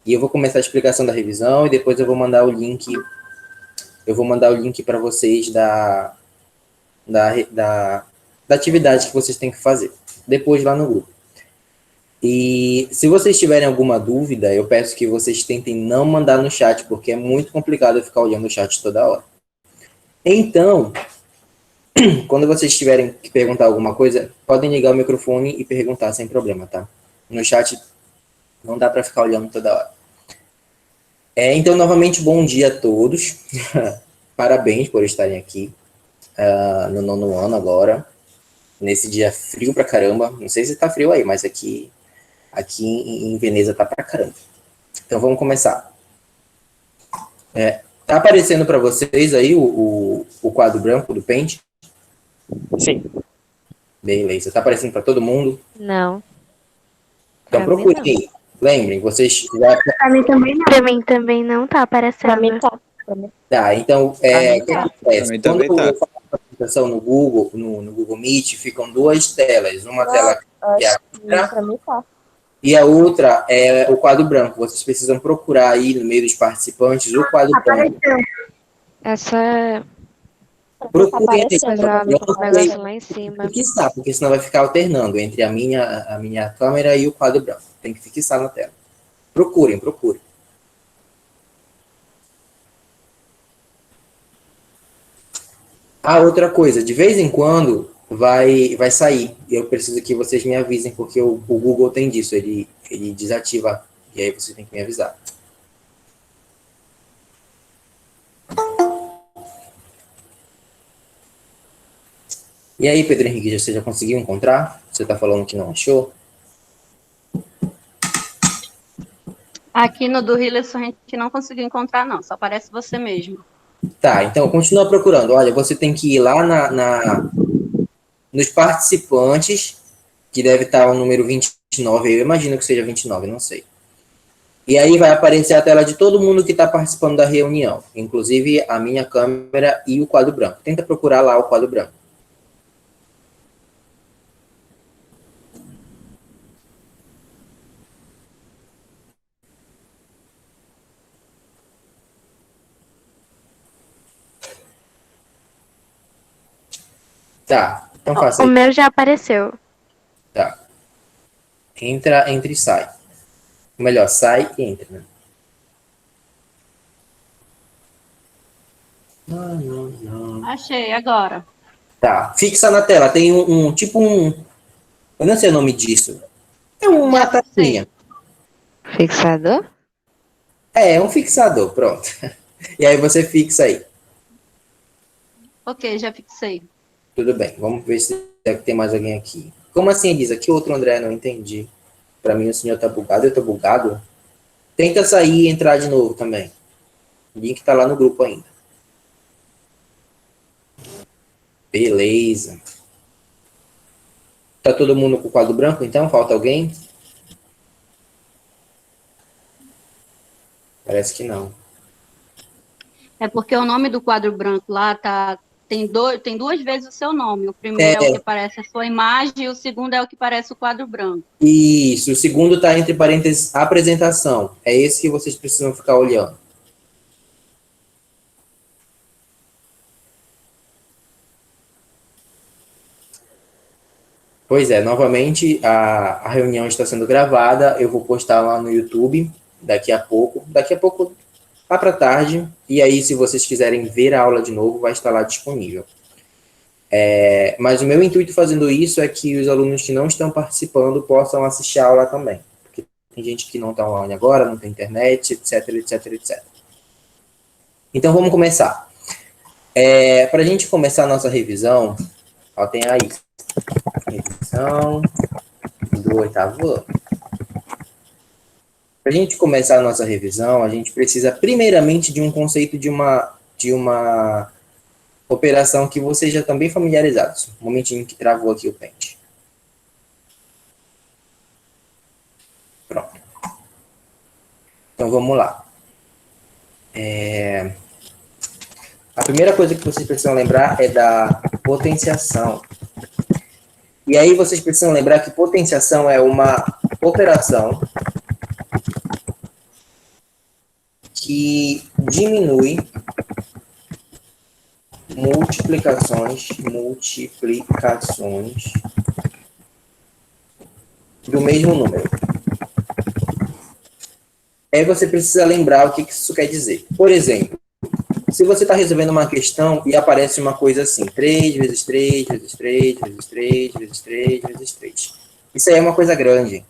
E eu vou começar a explicação da revisão e depois eu vou mandar o link. Eu vou mandar o link para vocês da atividade que vocês têm que fazer. Depois lá no grupo. E se vocês tiverem alguma dúvida, eu peço que vocês tentem não mandar no chat, porque é muito complicado eu ficar olhando o chat toda hora. Então, quando vocês tiverem que perguntar alguma coisa, podem ligar o microfone e perguntar sem problema, tá? No chat não dá para ficar olhando toda hora. Então, novamente, bom dia a todos. Parabéns por estarem aqui no 9º ano agora, nesse dia frio pra caramba. Não sei se tá frio aí, mas aqui em Veneza tá pra caramba. Então, vamos começar. Tá aparecendo para vocês aí o quadro branco do Paint? Sim. Beleza. Tá aparecendo para todo mundo? Não. Então procurem. Lembrem, vocês já... Pra mim também não. Pra mim também não tá aparecendo. Pra mim tá. Tá, então, o que acontece? Quando eu faço a apresentação no Google Meet, ficam duas telas. Uma tela que é a Pra mim tá. e a outra é o quadro branco. Vocês precisam procurar aí no meio dos participantes o quadro branco. Essa Procurem negócio lá em cima. fixar, porque senão vai ficar alternando entre a minha câmera e o quadro branco. Tem que fixar na tela. Procurem. Outra coisa, de vez em quando vai sair. Eu preciso que vocês me avisem, porque o Google tem disso, ele desativa, e aí vocês têm que me avisar. E aí, Pedro Henrique, você já conseguiu encontrar? Você está falando que não achou? Aqui no do Hillerson a gente não conseguiu encontrar, não. Só aparece você mesmo. Tá, então continua procurando. Olha, você tem que ir lá nos participantes, que deve estar o número 29, eu imagino que seja 29, não sei. E aí vai aparecer a tela de todo mundo que está participando da reunião, inclusive a minha câmera e o quadro branco. Tenta procurar lá o quadro branco. Tá, então faça O aí. meu já apareceu. Tá. Entra e sai. Ou melhor, sai e entra, né? Não. Achei, agora. Tá, fixa na tela. Tem tipo um... Eu não sei o nome disso. É uma tacinha. Fixador? É um fixador, pronto. E aí você fixa aí. Ok, já fixei. Tudo bem, vamos ver se tem mais alguém aqui. Como assim, Elisa? Que outro André? Não entendi. Para mim o senhor tá bugado, eu tô bugado. Tenta sair e entrar de novo também. O link tá lá no grupo ainda. Beleza. Tá todo mundo com o quadro branco, então? Falta alguém? Parece que não. É porque o nome do quadro branco lá tem duas vezes o seu nome. O primeiro é o que aparece a sua imagem e o segundo é o que parece o quadro branco. Isso, o segundo está entre parênteses apresentação. É esse que vocês precisam ficar olhando. Pois é, novamente, a reunião está sendo gravada. Eu vou postar lá no YouTube daqui a pouco. Lá para tarde. E aí, se vocês quiserem ver a aula de novo, vai estar lá disponível. Mas o meu intuito fazendo isso é que os alunos que não estão participando possam assistir a aula também. Porque tem gente que não está online agora, não tem internet, etc. Então, vamos começar. Para a gente começar a nossa revisão, tem aí. Revisão do 8º ano. Para a gente começar a nossa revisão, a gente precisa primeiramente de um conceito de uma operação que vocês já estão bem familiarizados. Um momentinho que travou aqui o Paint. Pronto. Então vamos lá. A primeira coisa que vocês precisam lembrar é da potenciação. E aí vocês precisam lembrar que potenciação é uma operação que diminui multiplicações do mesmo número. Aí você precisa lembrar o que isso quer dizer. Por exemplo, se você está resolvendo uma questão e aparece uma coisa assim, 3 vezes 3, vezes 3, vezes 3, vezes 3, vezes 3. Isso aí é uma coisa grande.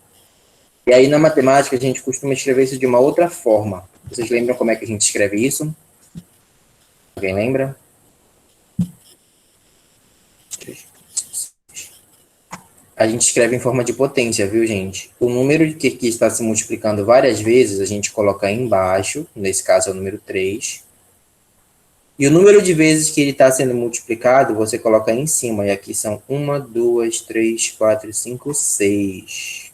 E aí, na matemática, a gente costuma escrever isso de uma outra forma. Vocês lembram como é que a gente escreve isso? Alguém lembra? A gente escreve em forma de potência, viu, gente? O número que está se multiplicando várias vezes, a gente coloca aí embaixo, nesse caso é o número 3. E o número de vezes que ele está sendo multiplicado, você coloca aí em cima. E aqui são 1, 2, 3, 4, 5, 6.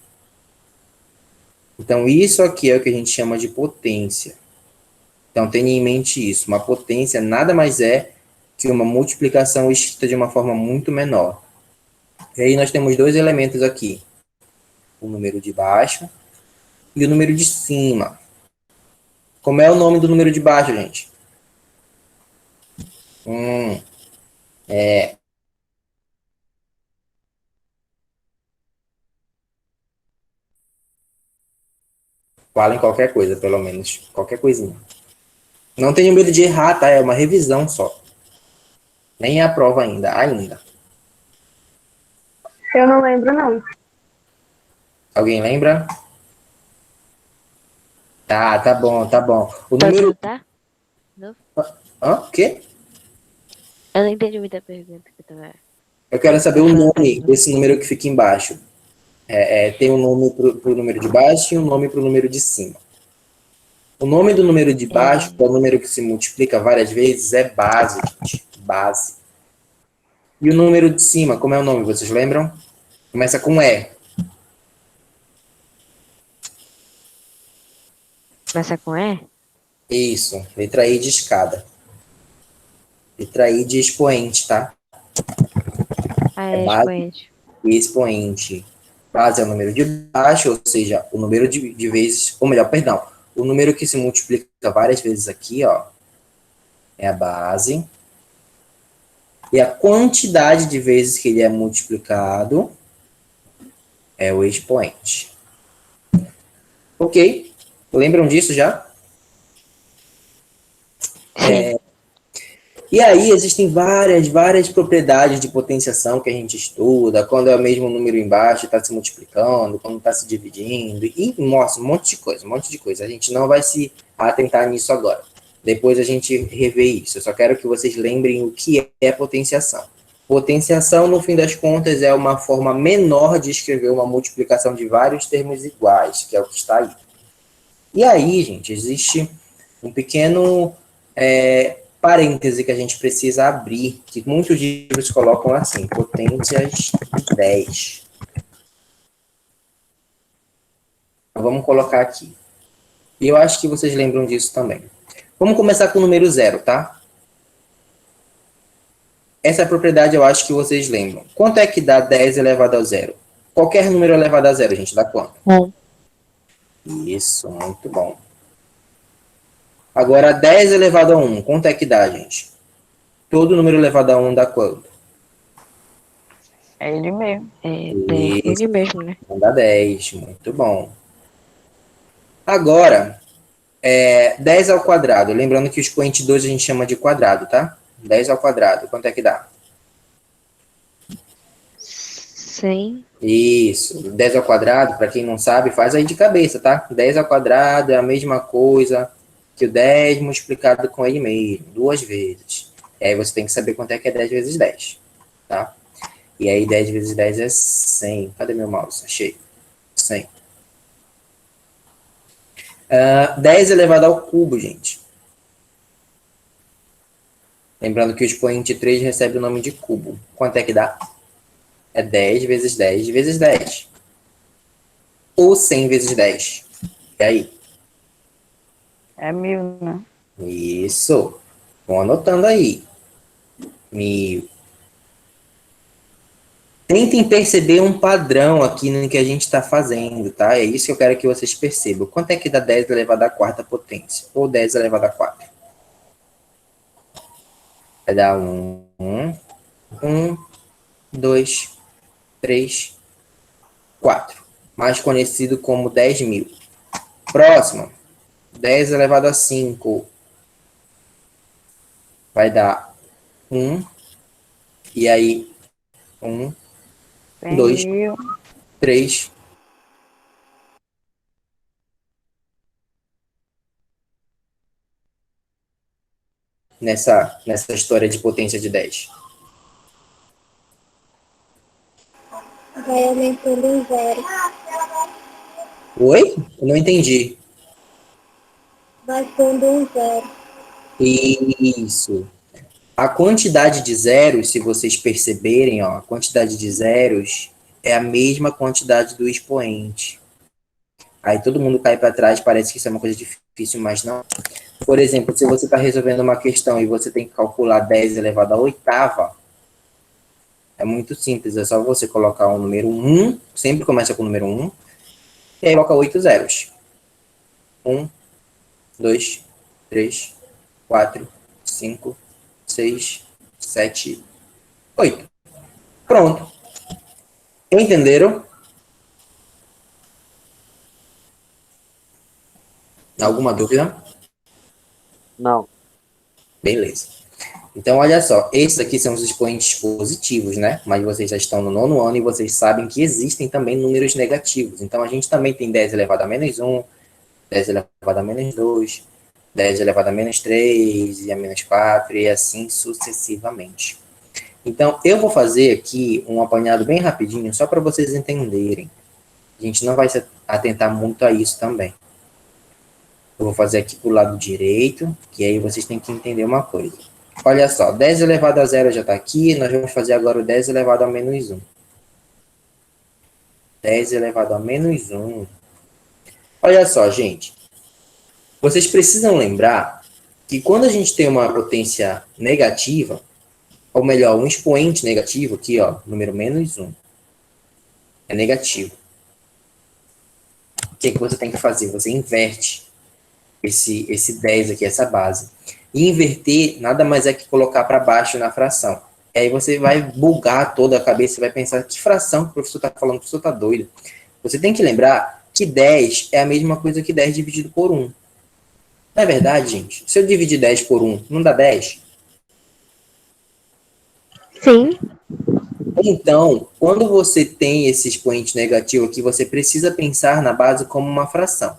Então, isso aqui é o que a gente chama de potência. Então, tenha em mente isso. Uma potência nada mais é que uma multiplicação escrita de uma forma muito menor. E aí nós temos dois elementos aqui. O número de baixo e o número de cima. Como é o nome do número de baixo, gente? Falem qualquer coisa, pelo menos. Qualquer coisinha. Não tenho medo de errar, tá? É uma revisão só. Nem é a prova ainda. Eu não lembro, não. Alguém lembra? Tá bom. O Pode número... voltar? O quê? Eu não entendi muita pergunta que eu tava... Eu quero saber o nome desse número que fica embaixo. Tem um nome para o número de baixo e um nome para o número de cima. O nome do número de baixo, que é o número que se multiplica várias vezes, é base, gente. Base. E o número de cima, como é o nome? Vocês lembram? Começa com E. Começa com E? Isso. Letra I de escada. Letra I de expoente, tá? Base expoente. e expoente. Base é o número de baixo, ou seja, o número de vezes, ou melhor, perdão, o número que se multiplica várias vezes aqui, ó, é a base. E a quantidade de vezes que ele é multiplicado é o expoente. Ok? Lembram disso já? E aí existem várias propriedades de potenciação que a gente estuda, quando é o mesmo número embaixo, está se multiplicando, quando está se dividindo, e mostra um monte de coisa. A gente não vai se atentar nisso agora. Depois a gente revê isso. Eu só quero que vocês lembrem o que é potenciação. Potenciação, no fim das contas, é uma forma menor de escrever uma multiplicação de vários termos iguais, que é o que está aí. E aí, gente, existe um pequeno parêntese que a gente precisa abrir, que muitos livros colocam assim, potências 10. Então, vamos colocar aqui. E eu acho que vocês lembram disso também. Vamos começar com o número 0, tá? Essa propriedade eu acho que vocês lembram. Quanto é que dá 10 elevado ao zero? Qualquer número elevado a zero, gente, dá quanto? 1. Isso, muito bom. Agora, 10 elevado a 1, quanto é que dá, gente? Todo número elevado a 1 dá quanto? É ele mesmo. Ele mesmo, né? Dá 10, muito bom. Agora, 10 ao quadrado. Lembrando que o expoente 2 a gente chama de quadrado, tá? 10 ao quadrado, quanto é que dá? 100. Isso, 10 ao quadrado, para quem não sabe, faz aí de cabeça, tá? 10 ao quadrado é a mesma coisa que o 10 multiplicado com ele mesmo, 2 vezes. E aí você tem que saber quanto é que é 10 vezes 10, tá? E aí 10 vezes 10 é 100. Cadê meu mouse? Achei. 100. 10 elevado ao cubo, gente. Lembrando que o expoente 3 recebe o nome de cubo. Quanto é que dá? É 10 vezes 10 vezes 10. Ou 100 vezes 10. E aí? É 1000, né? Isso. Vão anotando aí. 1000. Tentem perceber um padrão aqui no que a gente está fazendo, tá? É isso que eu quero que vocês percebam. Quanto é que dá 10 elevado à quarta potência? Ou 10 elevado a 4? Vai dar 1, 2, 3, 4. Mais conhecido como 10.000. Próximo. 10 elevado a 5. Vai dar 1. E aí, 1, 2, 100.000. 3. Nessa história de potência de 10. Vai aumentando em zero. Oi? Eu não entendi. Vai pondo um zero. Isso. A quantidade de zeros, se vocês perceberem, ó, a quantidade de zeros é a mesma quantidade do expoente. Aí todo mundo cai para trás, parece que isso é uma coisa difícil, mas não. Por exemplo, se você está resolvendo uma questão e você tem que calcular 10 elevado à oitava, é muito simples, é só você colocar o número 1, sempre começa com o número 1, e aí coloca 8 zeros. 1, 2, 3, 4, 5, 6, 7, 8. Pronto. Entenderam? Alguma dúvida? Não. Beleza. Então, olha só, esses aqui são os expoentes positivos, né? Mas vocês já estão no 9º ano e vocês sabem que existem também números negativos. Então, a gente também tem 10 elevado a menos 1, 10 elevado a menos 2, 10 elevado a menos 3 e a menos 4 e assim sucessivamente. Então, eu vou fazer aqui um apanhado bem rapidinho, só para vocês entenderem. A gente não vai se atentar muito a isso também. Eu vou fazer aqui para o lado direito, que aí vocês têm que entender uma coisa. Olha só, 10 elevado a 0 já está aqui, nós vamos fazer agora o 10 elevado a menos 1. 10 elevado a menos 1. Olha só, gente. Vocês precisam lembrar que quando a gente tem uma potência negativa, ou melhor, um expoente negativo, aqui, ó, número menos 1, é negativo. O que você tem que fazer? Você inverte esse 10 aqui, essa base. E inverter nada mais é que colocar para baixo na fração. E aí você vai bugar toda a cabeça e vai pensar, que fração que o professor está falando? O professor está doido. Você tem que lembrar que 10 é a mesma coisa que 10 dividido por 1. Não é verdade, gente? Se eu dividir 10 por 1, não dá 10? Sim. Então, quando você tem esse expoente negativo aqui, você precisa pensar na base como uma fração.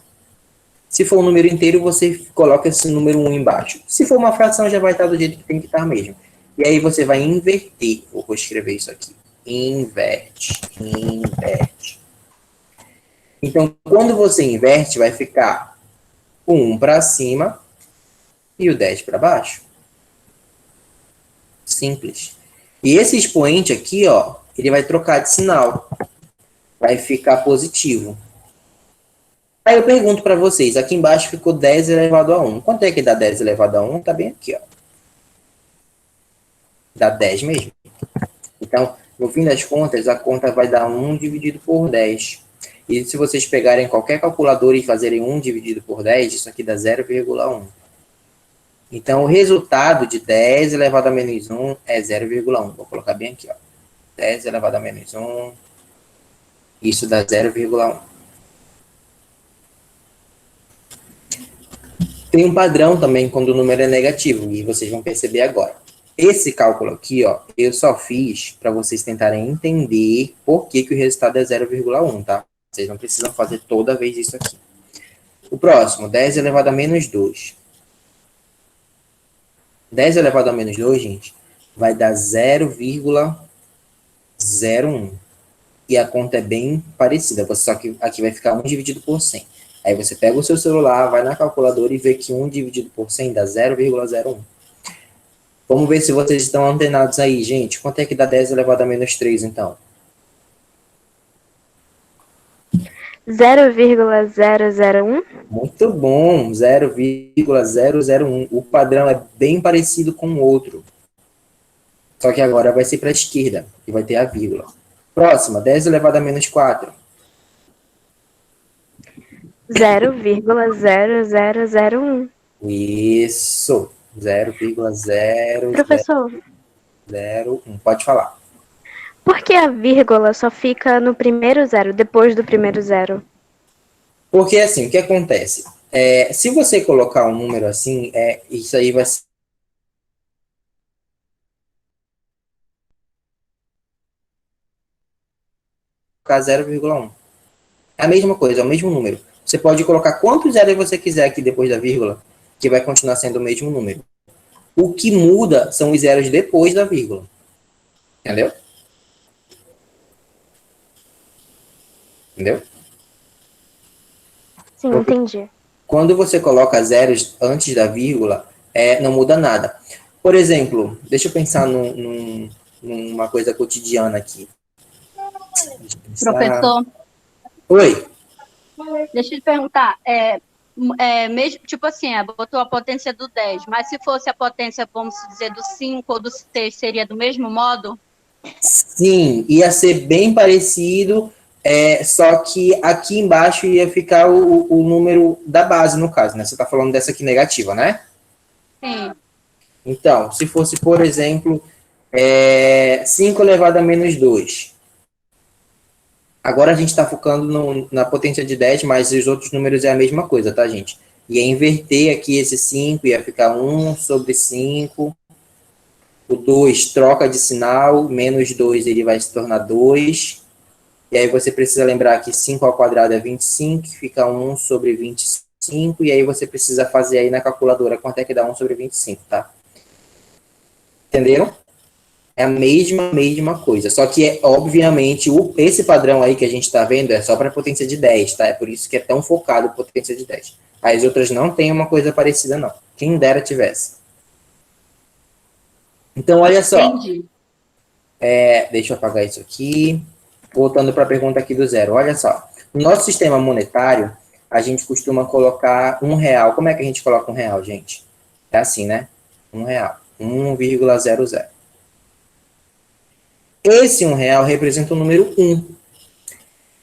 Se for um número inteiro, você coloca esse número 1 embaixo. Se for uma fração, já vai estar do jeito que tem que estar mesmo. E aí você vai inverter. Vou escrever isso aqui. Inverte. Inverte. Então, quando você inverte, vai ficar o 1 para cima e o 10 para baixo. Simples. E esse expoente aqui, ó, ele vai trocar de sinal. Vai ficar positivo. Aí eu pergunto para vocês, aqui embaixo ficou 10 elevado a 1. Quanto é que dá 10 elevado a 1? Tá bem aqui, ó. Dá 10 mesmo. Então, no fim das contas, a conta vai dar 1 dividido por 10. E se vocês pegarem qualquer calculadora e fazerem 1 dividido por 10, isso aqui dá 0,1. Então, o resultado de 10 elevado a menos 1 é 0,1. Vou colocar bem aqui, ó. 10 elevado a menos 1. Isso dá 0,1. Tem um padrão também quando o número é negativo, e vocês vão perceber agora. Esse cálculo aqui, ó, eu só fiz para vocês tentarem entender por que o resultado é 0,1, tá? Vocês não precisam fazer toda vez isso aqui. O próximo, 10 elevado a menos 2. 10 elevado a menos 2, gente, vai dar 0,01. E a conta é bem parecida, só que aqui vai ficar 1 dividido por 100. Aí você pega o seu celular, vai na calculadora e vê que 1 dividido por 100 dá 0,01. Vamos ver se vocês estão antenados aí, gente. Quanto é que dá 10 elevado a menos 3, então? 0,001. Muito bom, 0,001. O padrão é bem parecido com o outro. Só que agora vai ser para a esquerda e vai ter a vírgula. Próxima, 10 elevado a menos 4. 0,0001. Isso. 0,0001. Professor, Pode falar. por que a vírgula só fica no primeiro zero, depois do primeiro zero? Porque assim, o que acontece? Se você colocar um número assim, isso aí vai ficar 0,1. É a mesma coisa, é o mesmo número. Você pode colocar quantos zeros você quiser aqui depois da vírgula, que vai continuar sendo o mesmo número. O que muda são os zeros depois da vírgula. Entendeu? Entendeu? Sim, entendi. Quando você coloca zeros antes da vírgula, não muda nada. Por exemplo, deixa eu pensar numa coisa cotidiana aqui. Professor, Oi. deixa eu te perguntar, mesmo, tipo assim, botou a potência do 10, mas se fosse a potência, vamos dizer, do 5 ou do 6, seria do mesmo modo? Sim, ia ser bem parecido, só que aqui embaixo ia ficar o número da base, no caso, né? Você está falando dessa aqui negativa, né? Sim. Então, se fosse, por exemplo, 5 elevado a menos 2. Agora a gente está focando na potência de 10, mas os outros números é a mesma coisa, tá, gente? Ia inverter aqui esse 5, ia ficar 1 sobre 5. O 2 troca de sinal, menos 2 ele vai se tornar 2. E aí você precisa lembrar que 5 ao quadrado é 25, fica 1 sobre 25, e aí você precisa fazer aí na calculadora quanto é que dá 1 sobre 25, tá? Entenderam? É a mesma coisa. Só que, obviamente, esse padrão aí que a gente está vendo é só para potência de 10, tá? É por isso que é tão focado potência de 10. As outras não tem uma coisa parecida, não. Quem dera tivesse. Então, olha só. Entendi. Deixa eu apagar isso aqui. Voltando para a pergunta aqui do zero. Olha só. No nosso sistema monetário, a gente costuma colocar R$1. Como é que a gente coloca R$1, gente? É assim, né? R$1. 1,00. Esse R$1 representa o número 1.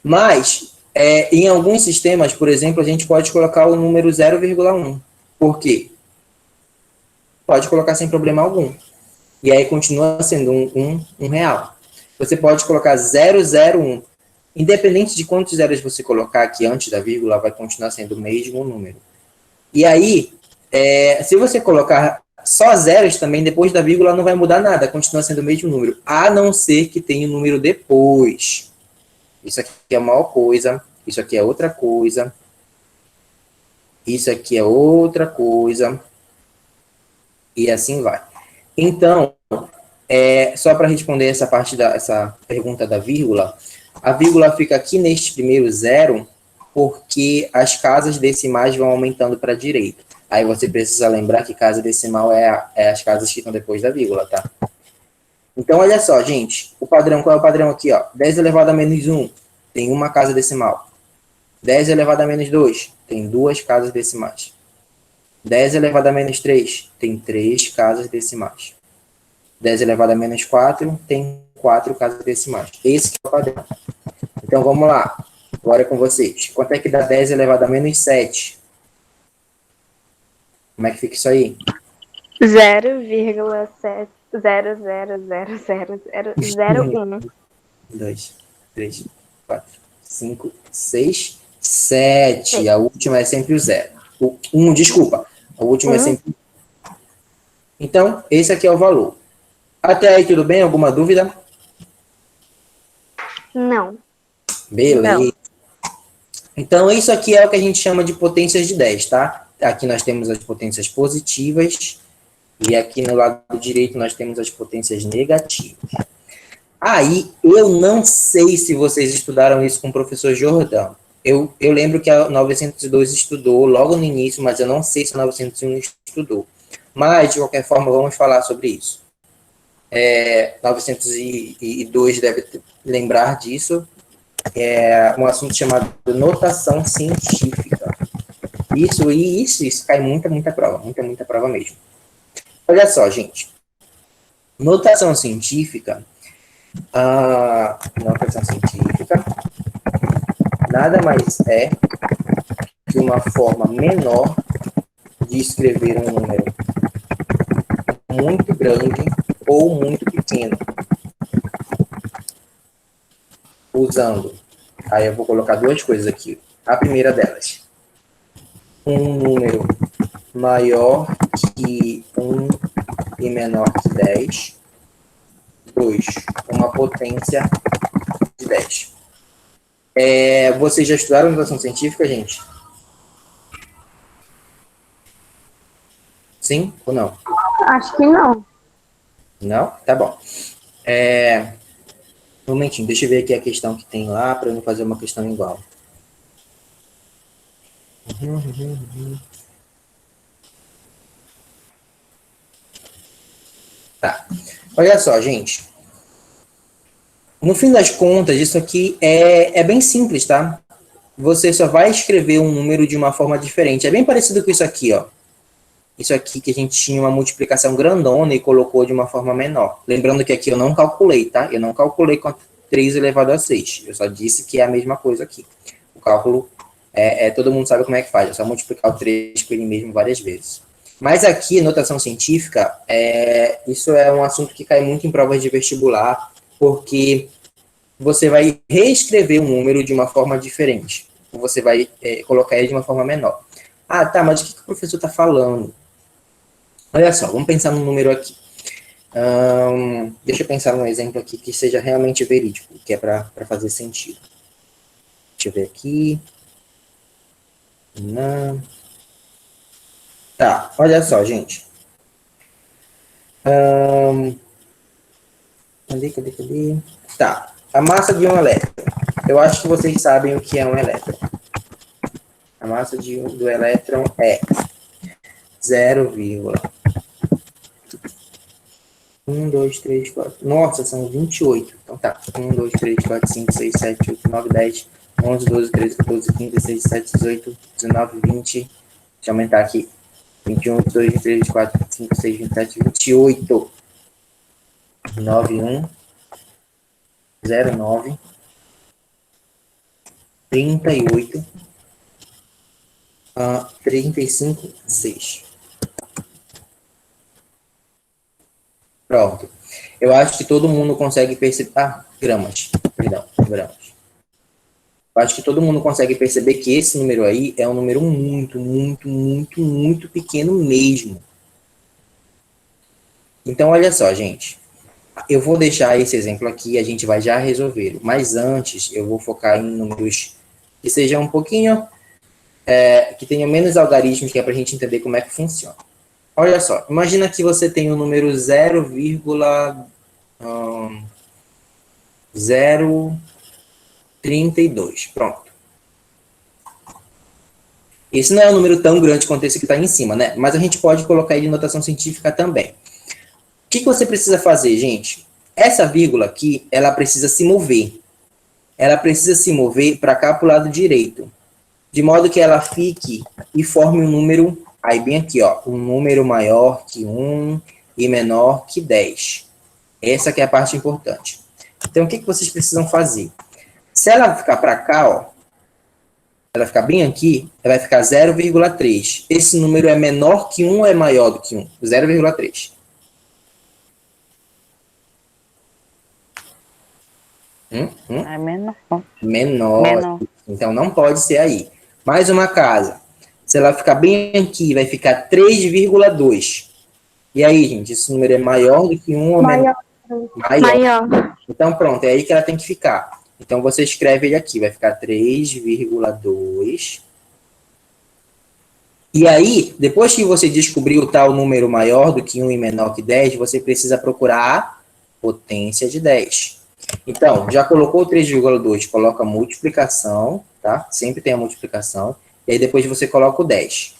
Mas, em alguns sistemas, por exemplo, a gente pode colocar o número 0,1. Por quê? Pode colocar sem problema algum. E aí continua sendo um real. Você pode colocar 001. Independente de quantos zeros você colocar aqui antes da vírgula, vai continuar sendo o mesmo número. E aí, se você colocar só zeros também, depois da vírgula não vai mudar nada, continua sendo o mesmo número, a não ser que tenha um número depois. Isso aqui é uma coisa, isso aqui é outra coisa, isso aqui é outra coisa, e assim vai. Então, só para responder essa parte essa pergunta da vírgula, a vírgula fica aqui neste primeiro zero, porque as casas decimais vão aumentando para a direita. Aí você precisa lembrar que casa decimal é as casas que estão depois da vírgula, tá? Então, olha só, gente. O padrão, qual é o padrão aqui, ó? 10 elevado a menos 1, tem uma casa decimal. 10 elevado a menos 2, tem duas casas decimais. 10 elevado a menos 3, tem 3 casas decimais. 10 elevado a menos 4, tem 4 casas decimais. Esse que é o padrão. Então, vamos lá. Agora é com vocês. Quanto é que dá 10 elevado a menos 7? Como é que fica isso aí? 0,7000001. 2, 3, 4, 5, 6, 7. A última é sempre o 0. Desculpa. A última é sempre... Então, esse aqui é o valor. Até aí, tudo bem? Alguma dúvida? Não. Beleza. Não. Então, isso aqui é o que a gente chama de potências de 10, tá? Aqui nós temos as potências positivas e aqui no lado direito nós temos as potências negativas. Aí, eu não sei se vocês estudaram isso com o professor Jordão. Eu lembro que a 902 estudou logo no início, mas eu não sei se a 901 estudou. Mas, de qualquer forma, vamos falar sobre isso. 902 deve lembrar disso. É um assunto chamado notação científica. Isso cai muita prova, muita prova mesmo. Olha só, gente. Notação científica A notação científica nada mais é que uma forma menor de escrever um número muito grande ou muito pequeno, usando, aí eu vou colocar duas coisas aqui. A primeira delas, um número maior que 1 e menor que 10. 2, uma potência de 10. Vocês já estudaram notação científica, gente? Sim ou não? Acho que não. Não? Tá bom. Um momentinho, deixa eu ver aqui a questão que tem lá, para eu não fazer uma questão igual. Tá. Olha só, gente. No fim das contas, isso aqui é bem simples, tá? Você só vai escrever um número de uma forma diferente. É bem parecido com isso aqui, ó. Isso aqui que a gente tinha uma multiplicação grandona e colocou de uma forma menor. Lembrando que aqui eu não calculei, tá? Eu não calculei com 3 elevado a 6. Eu só disse que é a mesma coisa aqui. O cálculo, todo mundo sabe como é que faz. É só multiplicar o 3 com ele mesmo várias vezes. Mas aqui, notação científica, isso é um assunto que cai muito em provas de vestibular, porque você vai reescrever um número de uma forma diferente. Você vai colocar ele de uma forma menor. Ah, tá, mas o que o professor está falando? Olha só, vamos pensar num número aqui. Deixa eu pensar num exemplo aqui que seja realmente verídico, que é para fazer sentido. Deixa eu ver aqui. Não. Tá, olha só, gente. Cadê? Tá, a massa de um elétron. Eu acho que vocês sabem o que é um elétron. A massa do elétron é 0,1, 2, 3, 4. Nossa, são 28. Então tá. 1, 2, 3, 4, 5, 6, 7, 8, 9, 10, 11, 12, 13, 14, 15, 16, 17, 18, 19, 20. Deixa eu aumentar aqui. 21, 22, 23, 24, 25, 26, 27, 28. 91, 09, 38, 35, 6. Pronto. Eu acho que todo mundo consegue perceber... gramas. Perdão, gramas. Eu acho que todo mundo consegue perceber que esse número aí é um número muito, muito, muito, muito pequeno mesmo. Então, olha só, gente. Eu vou deixar esse exemplo aqui e a gente vai já resolver. Mas antes, eu vou focar em números que sejam um pouquinho... que tenham menos algarismos, que é para a gente entender como é que funciona. Olha só, imagina que você tem o número 0,032. Pronto. Esse não é um número tão grande quanto esse que está em cima, né? Mas a gente pode colocar ele em notação científica também. O que você precisa fazer, gente? Essa vírgula aqui, ela precisa se mover. Ela precisa se mover para cá, para o lado direito. De modo que ela fique e forme um número, aí bem aqui, ó, um número maior que 1 e menor que 10. Essa que é a parte importante. Então, o que vocês precisam fazer? Se ela ficar para cá, ó, ela ficar bem aqui, ela vai ficar 0,3. Esse número é menor que 1 ou é maior do que 1? 0,3. É menor. Menor. Então, não pode ser aí. Mais uma casa. Se ela ficar bem aqui, vai ficar 3,2. E aí, gente, esse número é maior do que 1 ou menor? Maior. Então, pronto, é aí que ela tem que ficar. Então, você escreve ele aqui, vai ficar 3,2. E aí, depois que você descobrir o tal número maior do que 1 e menor que 10, você precisa procurar a potência de 10. Então, já colocou o 3,2, coloca a multiplicação, tá? Sempre tem a multiplicação. E aí depois você coloca o 10.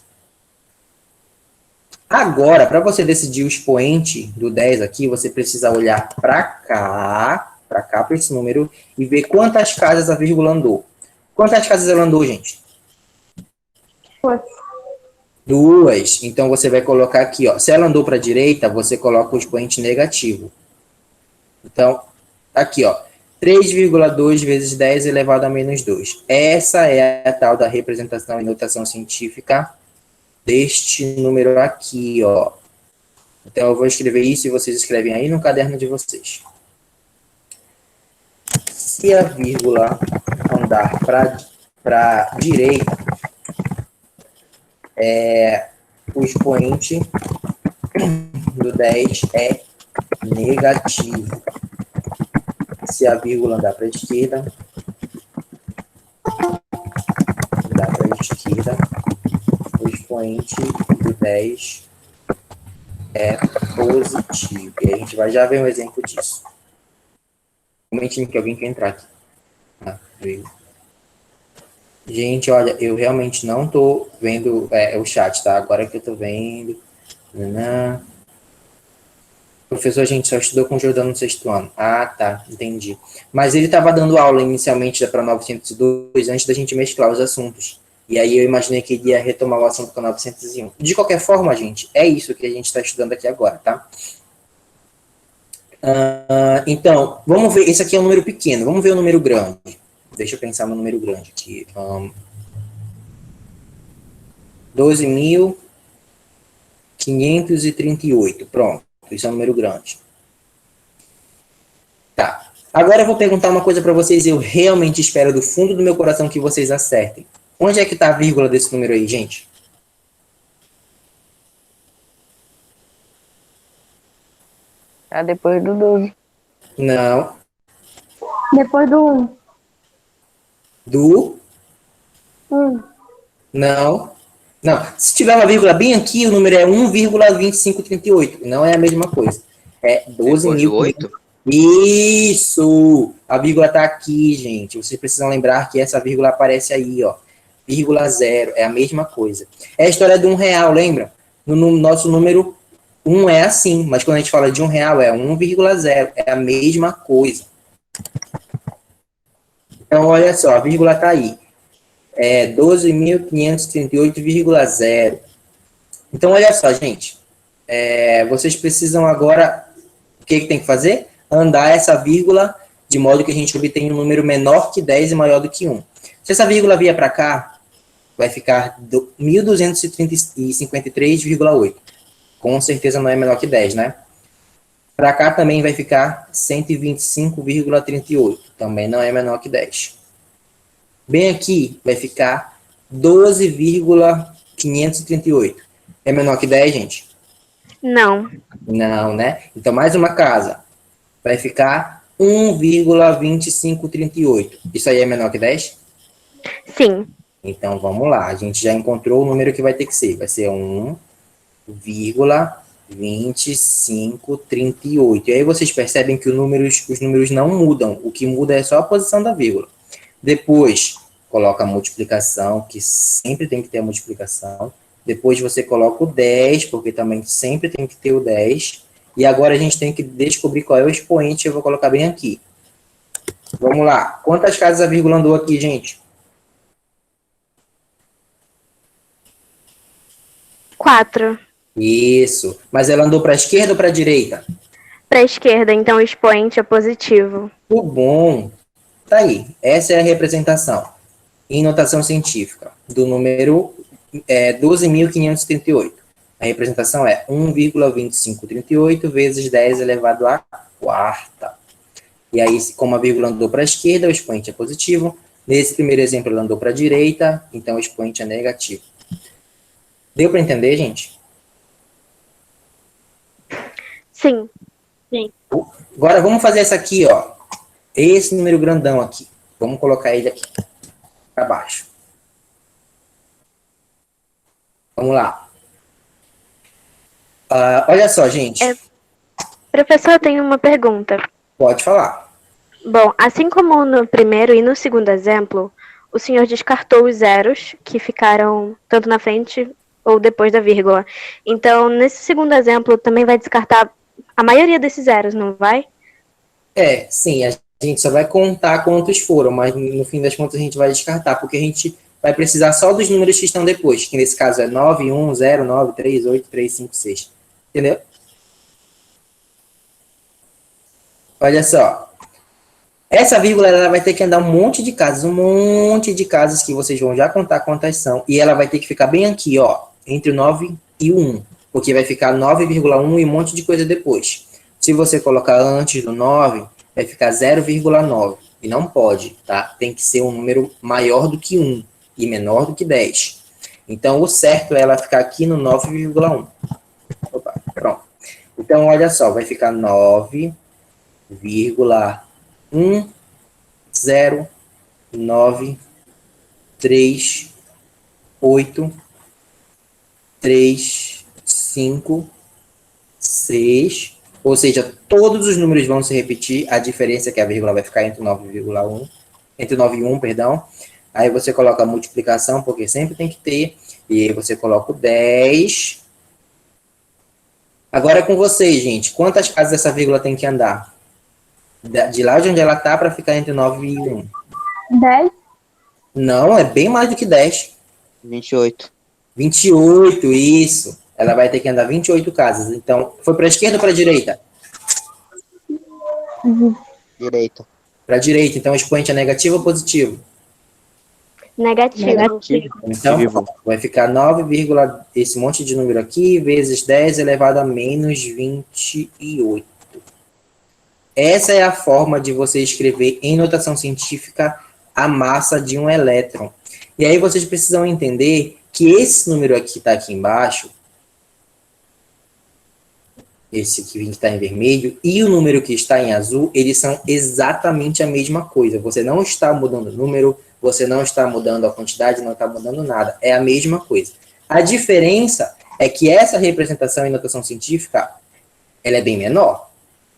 Agora, para você decidir o expoente do 10 aqui, você precisa olhar para cá, para esse número, e ver quantas casas a vírgula andou. Quantas casas ela andou, gente? 2. Então, você vai colocar aqui, ó. Se ela andou para a direita, você coloca o expoente negativo. Então, Aqui, ó. 3,2 vezes 10 elevado a menos 2. Essa é a tal da representação em notação científica deste número aqui, ó. Então, eu vou escrever isso e vocês escrevem aí no caderno de vocês. Se a vírgula andar para a direita, o expoente do 10 é negativo. Se a vírgula andar para a esquerda, o expoente do 10 é positivo. E a gente vai já ver um exemplo disso. Um momentinho que alguém quer entrar aqui. Veio. Gente, olha, eu realmente não tô vendo o chat, tá? Agora que eu tô vendo. Professor, a gente só estudou com o Jordano no 6º ano. Ah, tá, entendi. Mas ele estava dando aula inicialmente para 902 antes da gente mesclar os assuntos. E aí eu imaginei que ele ia retomar o assunto com 901. De qualquer forma, gente, é isso que a gente está estudando aqui agora, tá? Então, vamos ver. Esse aqui é um número pequeno. Vamos ver o número grande. Deixa eu pensar no número grande aqui. 12.538. Pronto. Isso é um número grande. Tá. Agora eu vou perguntar uma coisa para vocês. Eu realmente espero do fundo do meu coração que vocês acertem. Onde é que está a vírgula desse número aí, gente? Tá depois do 12. Não. Depois do 1. Do? 1. Não. Não. Se tiver uma vírgula bem aqui, o número é 1,2538. Não é a mesma coisa. É 12.000. Isso! A vírgula está aqui, gente. Vocês precisam lembrar que essa vírgula aparece aí, ó. Vírgula 0. É a mesma coisa. É a história de R$1, lembra? No nosso número 1 é assim, mas quando a gente fala de R$1 é 1,0. É a mesma coisa. Então, olha só, a vírgula está aí. É 12.538,0. Então, olha só, gente. Vocês precisam agora... O que tem que fazer? Andar essa vírgula de modo que a gente obtenha um número menor que 10 e maior do que 1. Se essa vírgula vier para cá, vai ficar 1.253,8. Com certeza não é menor que 10, né? Para cá também vai ficar 125,38. Também não é menor que 10. Bem aqui vai ficar 12,538. É menor que 10, gente? Não. Não, né? Então, mais uma casa. Vai ficar 1,2538. Isso aí é menor que 10? Sim. Então, vamos lá. A gente já encontrou o número que vai ter que ser. Vai ser 1,2538. E aí vocês percebem que os números não mudam. O que muda é só a posição da vírgula. Depois, coloca a multiplicação, que sempre tem que ter a multiplicação. Depois você coloca o 10, porque também sempre tem que ter o 10. E agora a gente tem que descobrir qual é o expoente. Eu vou colocar bem aqui. Vamos lá. Quantas casas a vírgula andou aqui, gente? 4. Isso. Mas ela andou para a esquerda ou para a direita? Para a esquerda, então o expoente é positivo. Muito bom. Tá aí. Essa é a representação em notação científica do número 12.538. A representação é 1,2538 vezes 10 elevado à quarta. E aí, como a vírgula andou para a esquerda, o expoente é positivo. Nesse primeiro exemplo, ela andou para a direita, então o expoente é negativo. Deu para entender, gente? Sim. Agora, vamos fazer essa aqui, ó. Esse número grandão aqui. Vamos colocar ele aqui, para baixo. Vamos lá. Olha só, gente. Professor, eu tenho uma pergunta. Pode falar. Bom, assim como no primeiro e no segundo exemplo, o senhor descartou os zeros que ficaram tanto na frente ou depois da vírgula. Então, nesse segundo exemplo, também vai descartar a maioria desses zeros, não vai? Sim. A gente só vai contar quantos foram, mas no fim das contas a gente vai descartar, porque a gente vai precisar só dos números que estão depois, que nesse caso é 9, 1, 0, 9, 3, 8, 3, 5, 6. Entendeu? Olha só. Essa vírgula ela vai ter que andar um monte de casas que vocês vão já contar quantas são, e ela vai ter que ficar bem aqui, ó, entre o 9 e o 1, porque vai ficar 9,1 e um monte de coisa depois. Se você colocar antes do 9, vai ficar 0,9, e não pode, tá? Tem que ser um número maior do que 1 e menor do que 10. Então, o certo é ela ficar aqui no 9,1. Opa, pronto. Então, olha só, vai ficar 9,09385,6. Ou seja, todos os números vão se repetir. A diferença é que a vírgula vai ficar entre 9,1, entre 9 e 1, perdão. Aí você coloca a multiplicação, porque sempre tem que ter. E aí você coloca o 10. Agora é com vocês, gente. Quantas casas essa vírgula tem que andar? De lá de onde ela tá para ficar entre 9 e 1. 10. Não, é bem mais do que 10. 28. 28, isso. Ela vai ter que andar 28 casas. Então, foi para a esquerda ou para a direita? Direita. Para a direita. Então, o expoente é negativo ou positivo? Negativo. Então, vai ficar 9, esse monte de número aqui, vezes 10 elevado a menos 28. Essa é a forma de você escrever em notação científica a massa de um elétron. E aí vocês precisam entender que esse número aqui está aqui embaixo, esse que está em vermelho, e o número que está em azul, eles são exatamente a mesma coisa. Você não está mudando o número, você não está mudando a quantidade, não está mudando nada. É a mesma coisa. A diferença é que essa representação em notação científica, ela é bem menor.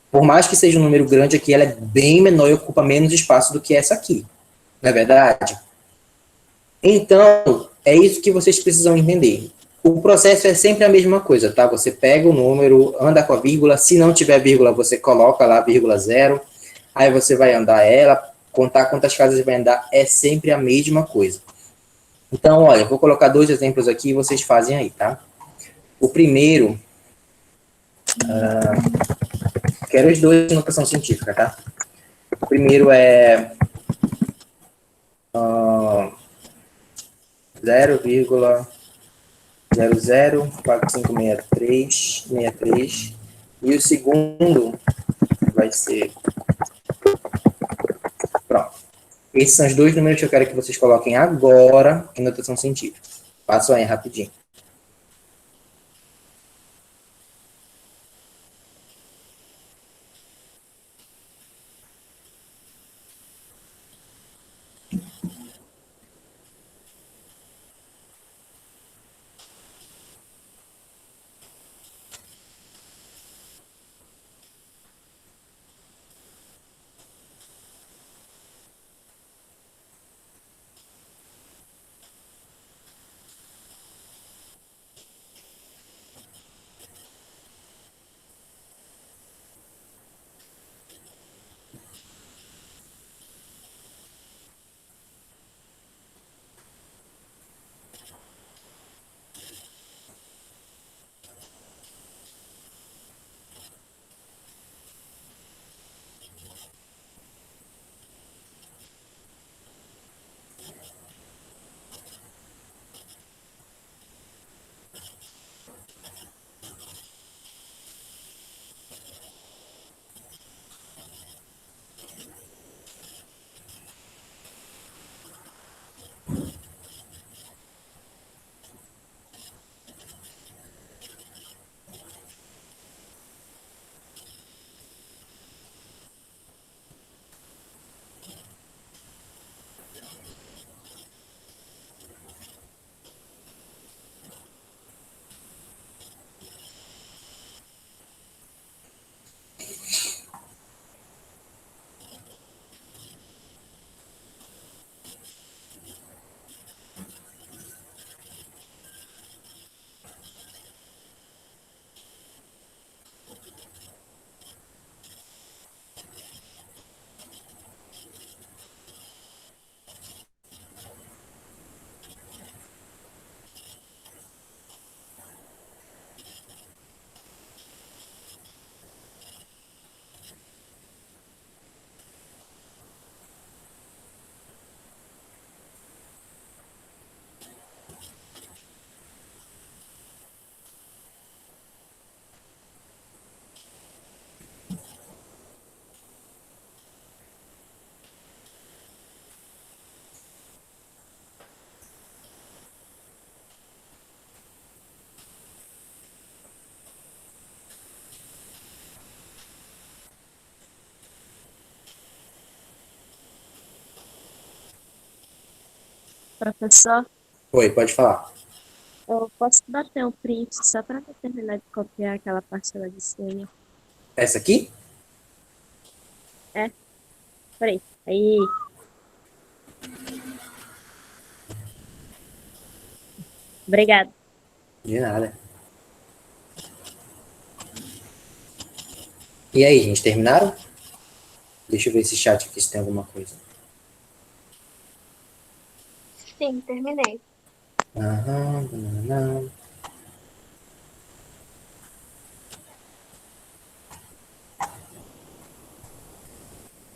Por mais que seja um número grande aqui, ela é bem menor e ocupa menos espaço do que essa aqui. Não é verdade? Então, é isso que vocês precisam entender. O processo é sempre a mesma coisa, tá? Você pega o número, anda com a vírgula, se não tiver vírgula, você coloca lá vírgula 0, aí você vai andar ela, contar quantas casas vai andar, é sempre a mesma coisa. Então, olha, eu vou colocar 2 exemplos aqui e vocês fazem aí, tá? O primeiro, quero os dois em notação científica, tá? O primeiro é 0,004563, e o segundo vai ser... Pronto. Esses são os dois números que eu quero que vocês coloquem agora em notação científica. Passo aí rapidinho. Professor, Oi, pode falar. eu posso bater um print só para terminar de copiar aquela parcela de senha? Essa aqui? Peraí. Aí. Obrigada. De nada. E aí, gente, terminaram? Deixa eu ver esse chat aqui se tem alguma coisa. Sim, terminei. Aham, não.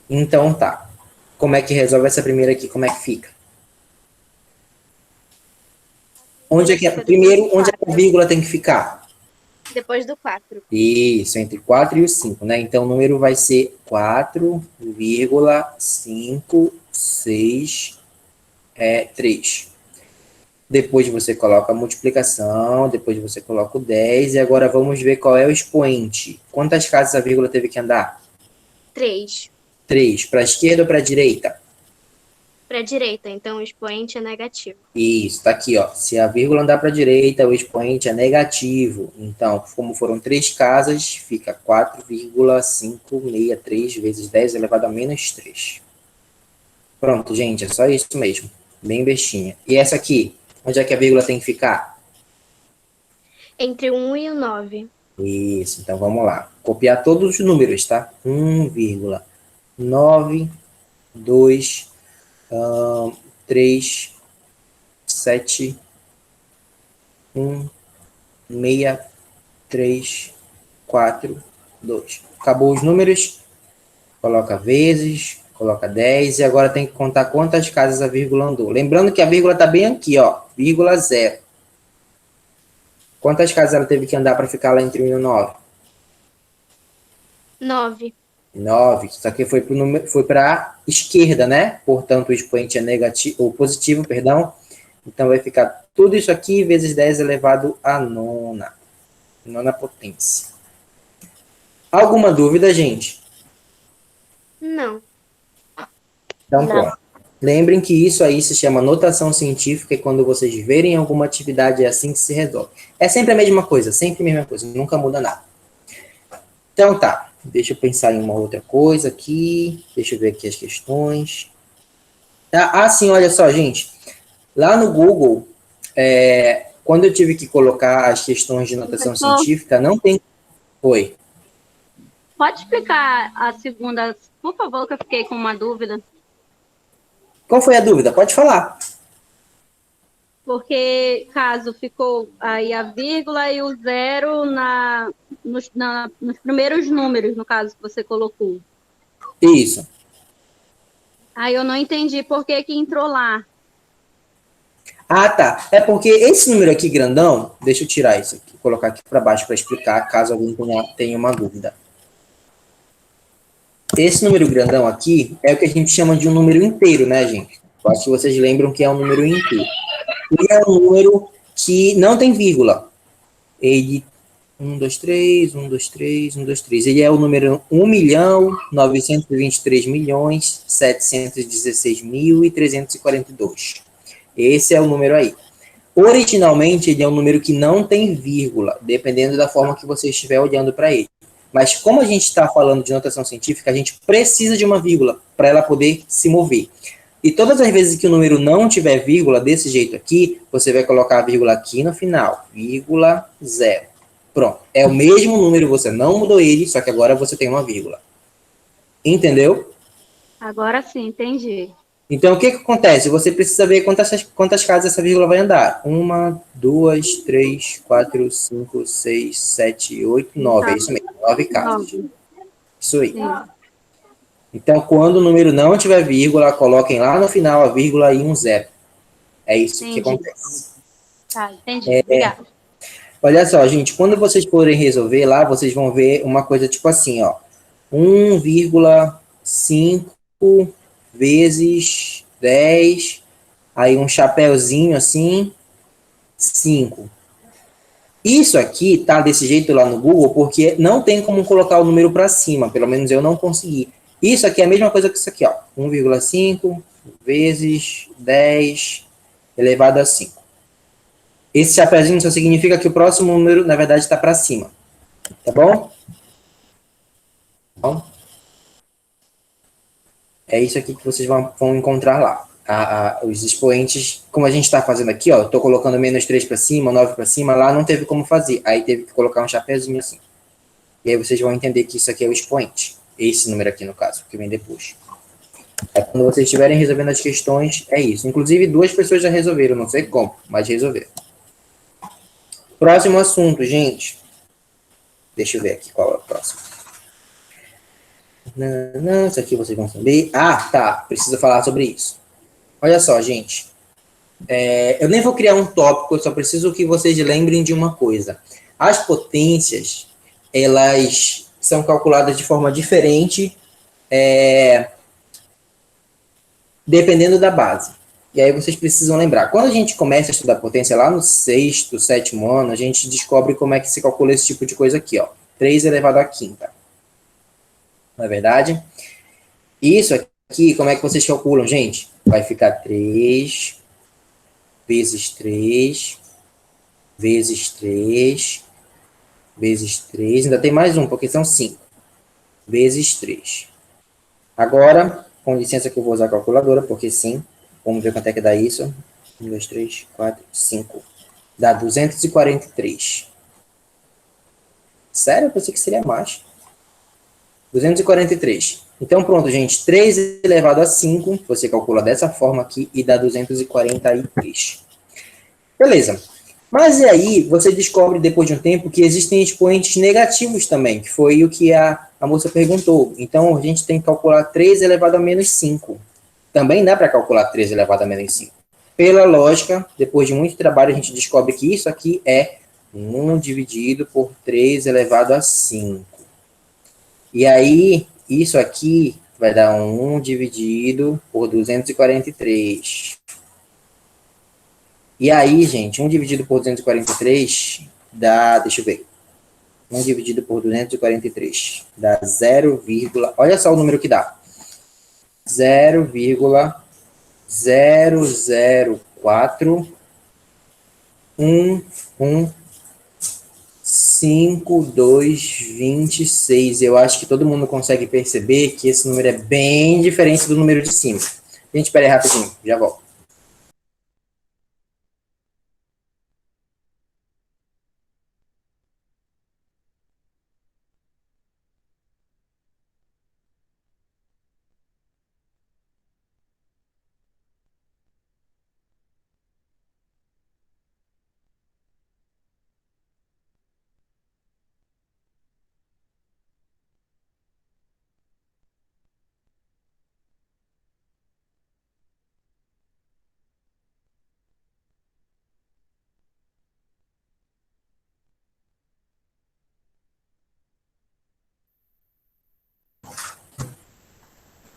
Então tá. Como é que resolve essa primeira aqui? Como é que fica? Primeiro, onde é que a vírgula tem que ficar? Depois do 4. Isso, entre 4 e o 5, né? Então, o número vai ser 4,563. Depois você coloca a multiplicação, depois você coloca o 10, e agora vamos ver qual é o expoente. Quantas casas a vírgula teve que andar? 3. 3. Para a esquerda ou para a direita? Para a direita, então o expoente é negativo. Isso, tá aqui, ó. Se a vírgula andar para a direita, o expoente é negativo. Então, como foram 3 casas, fica 4,563 vezes 10 elevado a menos 3. Pronto, gente, é só isso mesmo. Bem bestinha. E essa aqui, onde é que a vírgula tem que ficar? Entre o 1 e o 9. Isso, então vamos lá. Copiar todos os números, tá? 1,922 3, 7, 1, 6, 3, 4, 2. Acabou os números, coloca vezes, coloca 10, e agora tem que contar quantas casas a vírgula andou. Lembrando que a vírgula está bem aqui, ó, vírgula 0. Quantas casas ela teve que andar para ficar lá entre 1 e o 9? 9. 9. Isso aqui foi para a esquerda, né? Portanto, o expoente é negativo, ou positivo, perdão. Então, vai ficar tudo isso aqui vezes 10 elevado a nona. Nona potência. Alguma dúvida, gente? Não. Então, Não. pronto. Lembrem que isso aí se chama notação científica, e quando vocês verem alguma atividade, é assim que se resolve. É sempre a mesma coisa, nunca muda nada. Então, tá. Deixa eu pensar em uma outra coisa aqui. Deixa eu ver aqui as questões. Ah, sim, olha só, gente. Lá no Google, quando eu tive que colocar as questões de notação científica, não tem... Oi. Pode explicar a segunda, por favor, que eu fiquei com uma dúvida. Qual foi a dúvida? Pode falar. Porque caso ficou aí a vírgula e o zero nos primeiros números, no caso que você colocou. Isso. Aí eu não entendi por que entrou lá. Ah, tá. É porque esse número aqui grandão, deixa eu tirar isso aqui, colocar aqui para baixo para explicar, caso alguém tenha uma dúvida. Esse número grandão aqui é o que a gente chama de um número inteiro, né, gente? Eu acho que vocês lembram que é um número inteiro. Ele é um número que não tem vírgula. Ele 1, 2, 3, 1, 2, 3, 1, 2, 3. Ele é o número 1.923.716.342. Esse é o número aí. Originalmente, ele é um número que não tem vírgula, dependendo da forma que você estiver olhando para ele. Mas como a gente está falando de notação científica, a gente precisa de uma vírgula para ela poder se mover. E todas as vezes que o número não tiver vírgula, desse jeito aqui, você vai colocar a vírgula aqui no final, vírgula 0. Pronto. É o mesmo número, você não mudou ele, só que agora você tem uma vírgula. Entendeu? Agora sim, entendi. Então, o que acontece? Você precisa ver quantas casas essa vírgula vai andar. 1, 2, 3, 4, 5, 6, 7, 8, 9. É isso mesmo, 9 casas. Isso aí. Sim. Então, quando o número não tiver vírgula, coloquem lá no final a vírgula e um 0. É isso que acontece. Tá, entendi. Obrigada. Olha só, gente, quando vocês forem resolver lá, vocês vão ver uma coisa tipo assim, ó. 1,5 vezes 10, aí um chapéuzinho assim, 5. Isso aqui tá desse jeito lá no Google porque não tem como colocar o número para cima, pelo menos eu não consegui. Isso aqui é a mesma coisa que isso aqui, ó. 1,5 vezes 10, elevado a 5. Esse chapéuzinho só significa que o próximo número, na verdade, está para cima. Tá bom? Então, é isso aqui que vocês vão encontrar lá. Os expoentes, como a gente está fazendo aqui, ó, estou colocando menos 3 para cima, 9 para cima, lá não teve como fazer. Aí teve que colocar um chapéuzinho assim. E aí vocês vão entender que isso aqui é o expoente. Esse número aqui, no caso, que vem depois. Quando vocês estiverem resolvendo as questões, é isso. Inclusive, 2 pessoas já resolveram, não sei como, mas resolveram. Próximo assunto, gente. Deixa eu ver aqui qual é o próximo. Não, isso aqui vocês vão saber. Ah, tá. Preciso falar sobre isso. Olha só, gente. Eu nem vou criar um tópico, eu só preciso que vocês lembrem de uma coisa. As potências, elas são calculadas de forma diferente, dependendo da base. E aí vocês precisam lembrar. Quando a gente começa a estudar potência lá no 6º, 7º ano, a gente descobre como é que se calcula esse tipo de coisa aqui, ó. 3 elevado à quinta. Não é verdade? Isso aqui, como é que vocês calculam, gente? Vai ficar 3 vezes 3 vezes 3 vezes 3. Ainda tem mais um, porque são 5. Vezes 3. Agora, com licença que eu vou usar a calculadora, porque sim. Vamos ver quanto é que dá isso. 1, 2, 3, 4, 5. Dá 243. Sério? Eu pensei que seria mais. 243. Então, pronto, gente. 3 elevado a 5, você calcula dessa forma aqui e dá 243. Beleza. Mas e aí, você descobre depois de um tempo que existem expoentes negativos também, que foi o que a moça perguntou. Então, a gente tem que calcular 3 elevado a menos 5. Também dá para calcular 3 elevado a menos 5. Pela lógica, depois de muito trabalho, a gente descobre que isso aqui é 1 dividido por 3 elevado a 5. E aí, isso aqui vai dar 1 dividido por 243. E aí, gente, 1 dividido por 243 dá, deixa eu ver. 1 dividido por 243 dá 0, olha só o número que dá. 0,004115226. Eu acho que todo mundo consegue perceber que esse número é bem diferente do número de cima. Gente, espera aí rapidinho, já volto.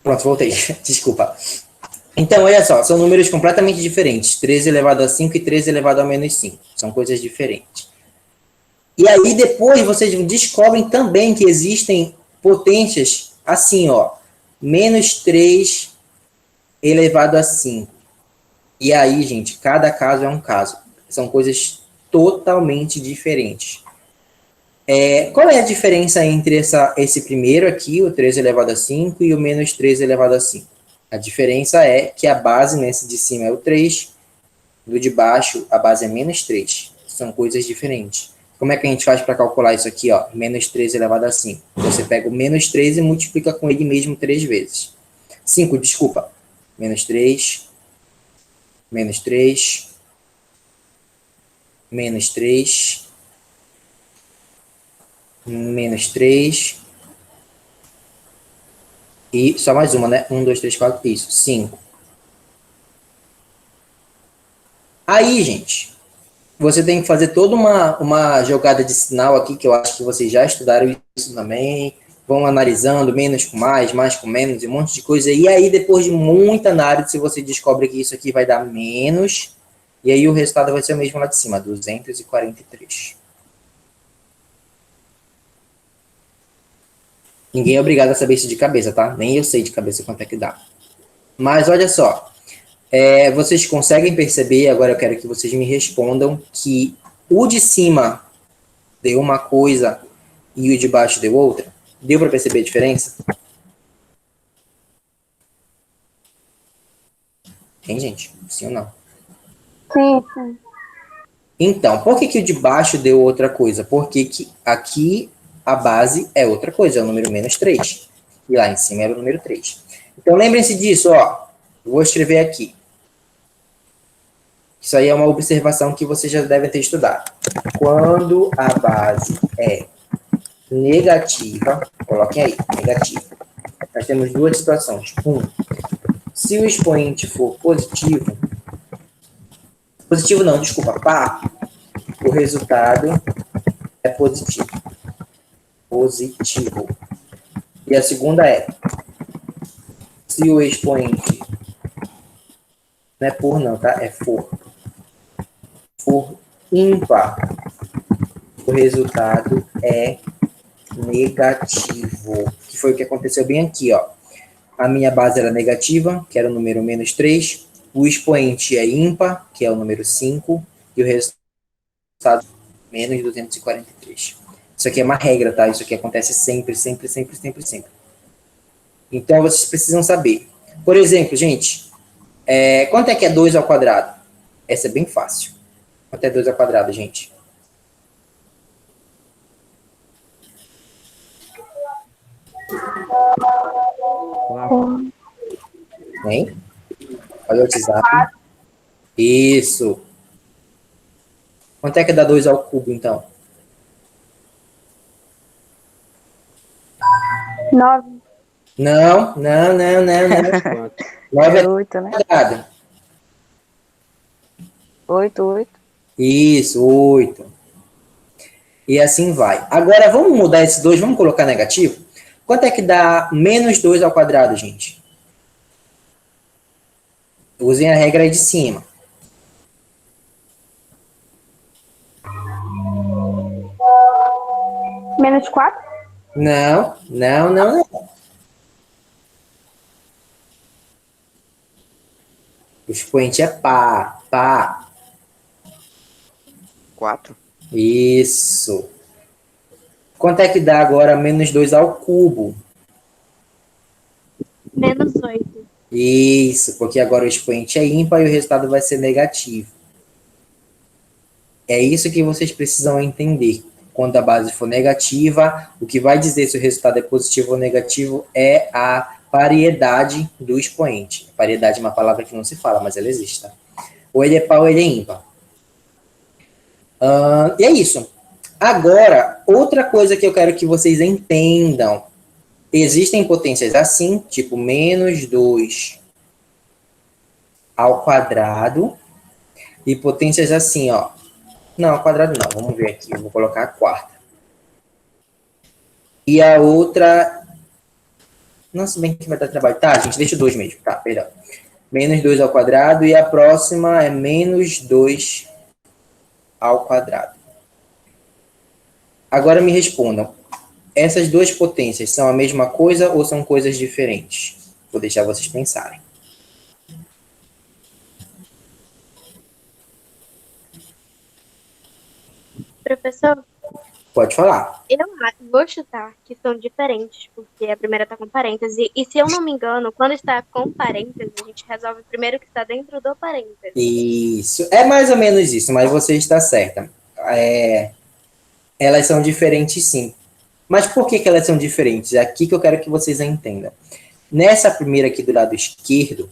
Pronto, voltei. Desculpa. Então, olha só, são números completamente diferentes. 13 elevado a 5 e 13 elevado a menos 5. São coisas diferentes. E aí, depois, vocês descobrem também que existem potências assim, ó. Menos 3 elevado a 5. E aí, gente, cada caso é um caso. São coisas totalmente diferentes. Qual é a diferença entre esse primeiro aqui, o 13 elevado a 5, e o menos 13 elevado a 5? A diferença é que a base nesse de cima é o 3, do de baixo a base é menos 3. São coisas diferentes. Como é que a gente faz para calcular isso aqui? Ó? Menos 13 elevado a 5. Você pega o menos 3 e multiplica com ele mesmo 3 vezes. 5, desculpa. Menos 3, menos 3, menos 3, menos 3, e só mais uma, né? 1, 2, 3, 4, isso, 5. Aí, gente, você tem que fazer toda uma jogada de sinal aqui, que eu acho que vocês já estudaram isso também, vão analisando menos com mais com menos, e um monte de coisa. E aí, depois de muita análise, você descobre que isso aqui vai dar menos, e aí o resultado vai ser o mesmo lá de cima, 243. Ninguém é obrigado a saber isso de cabeça, tá? Nem eu sei de cabeça quanto é que dá. Mas olha só, Vocês conseguem perceber, agora eu quero que vocês me respondam, que o de cima deu uma coisa e o de baixo deu outra? Deu para perceber a diferença? Tem, gente? Sim ou não? Sim, sim. Então, por que o de baixo deu outra coisa? Porque que aqui a base é outra coisa, é o número menos 3. E lá em cima era o número 3. Então, lembrem-se disso, ó. Vou escrever aqui. Isso aí é uma observação que vocês já devem ter estudado. Quando a base é negativa, coloquem aí, negativa. Nós temos duas situações. Se o expoente for positivo, positivo não, desculpa, par, o resultado é positivo. Positivo. E a segunda é, se o expoente, não é por não, tá? É for ímpar, o resultado é negativo. Que foi o que aconteceu bem aqui, ó. A minha base era negativa, que era o número menos 3. O expoente é ímpar, que é o número 5. E o resultado menos 243. Isso aqui é uma regra, tá? Isso aqui acontece sempre, sempre, sempre, sempre, sempre. Então, vocês precisam saber. Por exemplo, gente, quanto é que é 2 ao quadrado? Essa é bem fácil. Quanto é 2 ao quadrado, gente? Hein? Olha o WhatsApp. Isso. Quanto é que dá 2 ao cubo, então? 9. Não. 9 é 8, né? quadrado. 8. Isso, 8. E assim vai. Agora, vamos mudar esse 2, vamos colocar negativo? Quanto é que dá menos 2 ao quadrado, gente? Usem a regra aí de cima. Menos 4? Não. O expoente é par. 4. Isso. Quanto é que dá agora menos 2 ao cubo? Menos 8. Isso, porque agora o expoente é ímpar e o resultado vai ser negativo. É isso que vocês precisam entender. Quando a base for negativa, o que vai dizer se o resultado é positivo ou negativo é a paridade do expoente. Paridade é uma palavra que não se fala, mas ela existe, tá? Ou ele é par ou ele é ímpar. E é isso. Agora, outra coisa que eu quero que vocês entendam. Existem potências assim, tipo menos 2 ao quadrado. E potências assim, ó. Não, ao quadrado não. Vamos ver aqui. Eu vou colocar a quarta. E a outra... Nossa, bem que vai dar trabalho. Tá, gente, deixa o 2 mesmo. Tá, perdão. Menos 2 ao quadrado. E a próxima é menos 2 ao quadrado. Agora me respondam. Essas duas potências são a mesma coisa ou são coisas diferentes? Vou deixar vocês pensarem. Professor, Pode falar. eu vou chutar que são diferentes, porque a primeira está com parêntese. E se eu não me engano, quando está com parêntese, a gente resolve primeiro o que está dentro do parêntese. Isso. É mais ou menos isso, mas você está certa. Elas são diferentes, sim. Mas por que elas são diferentes? É aqui que eu quero que vocês entendam. Nessa primeira aqui do lado esquerdo,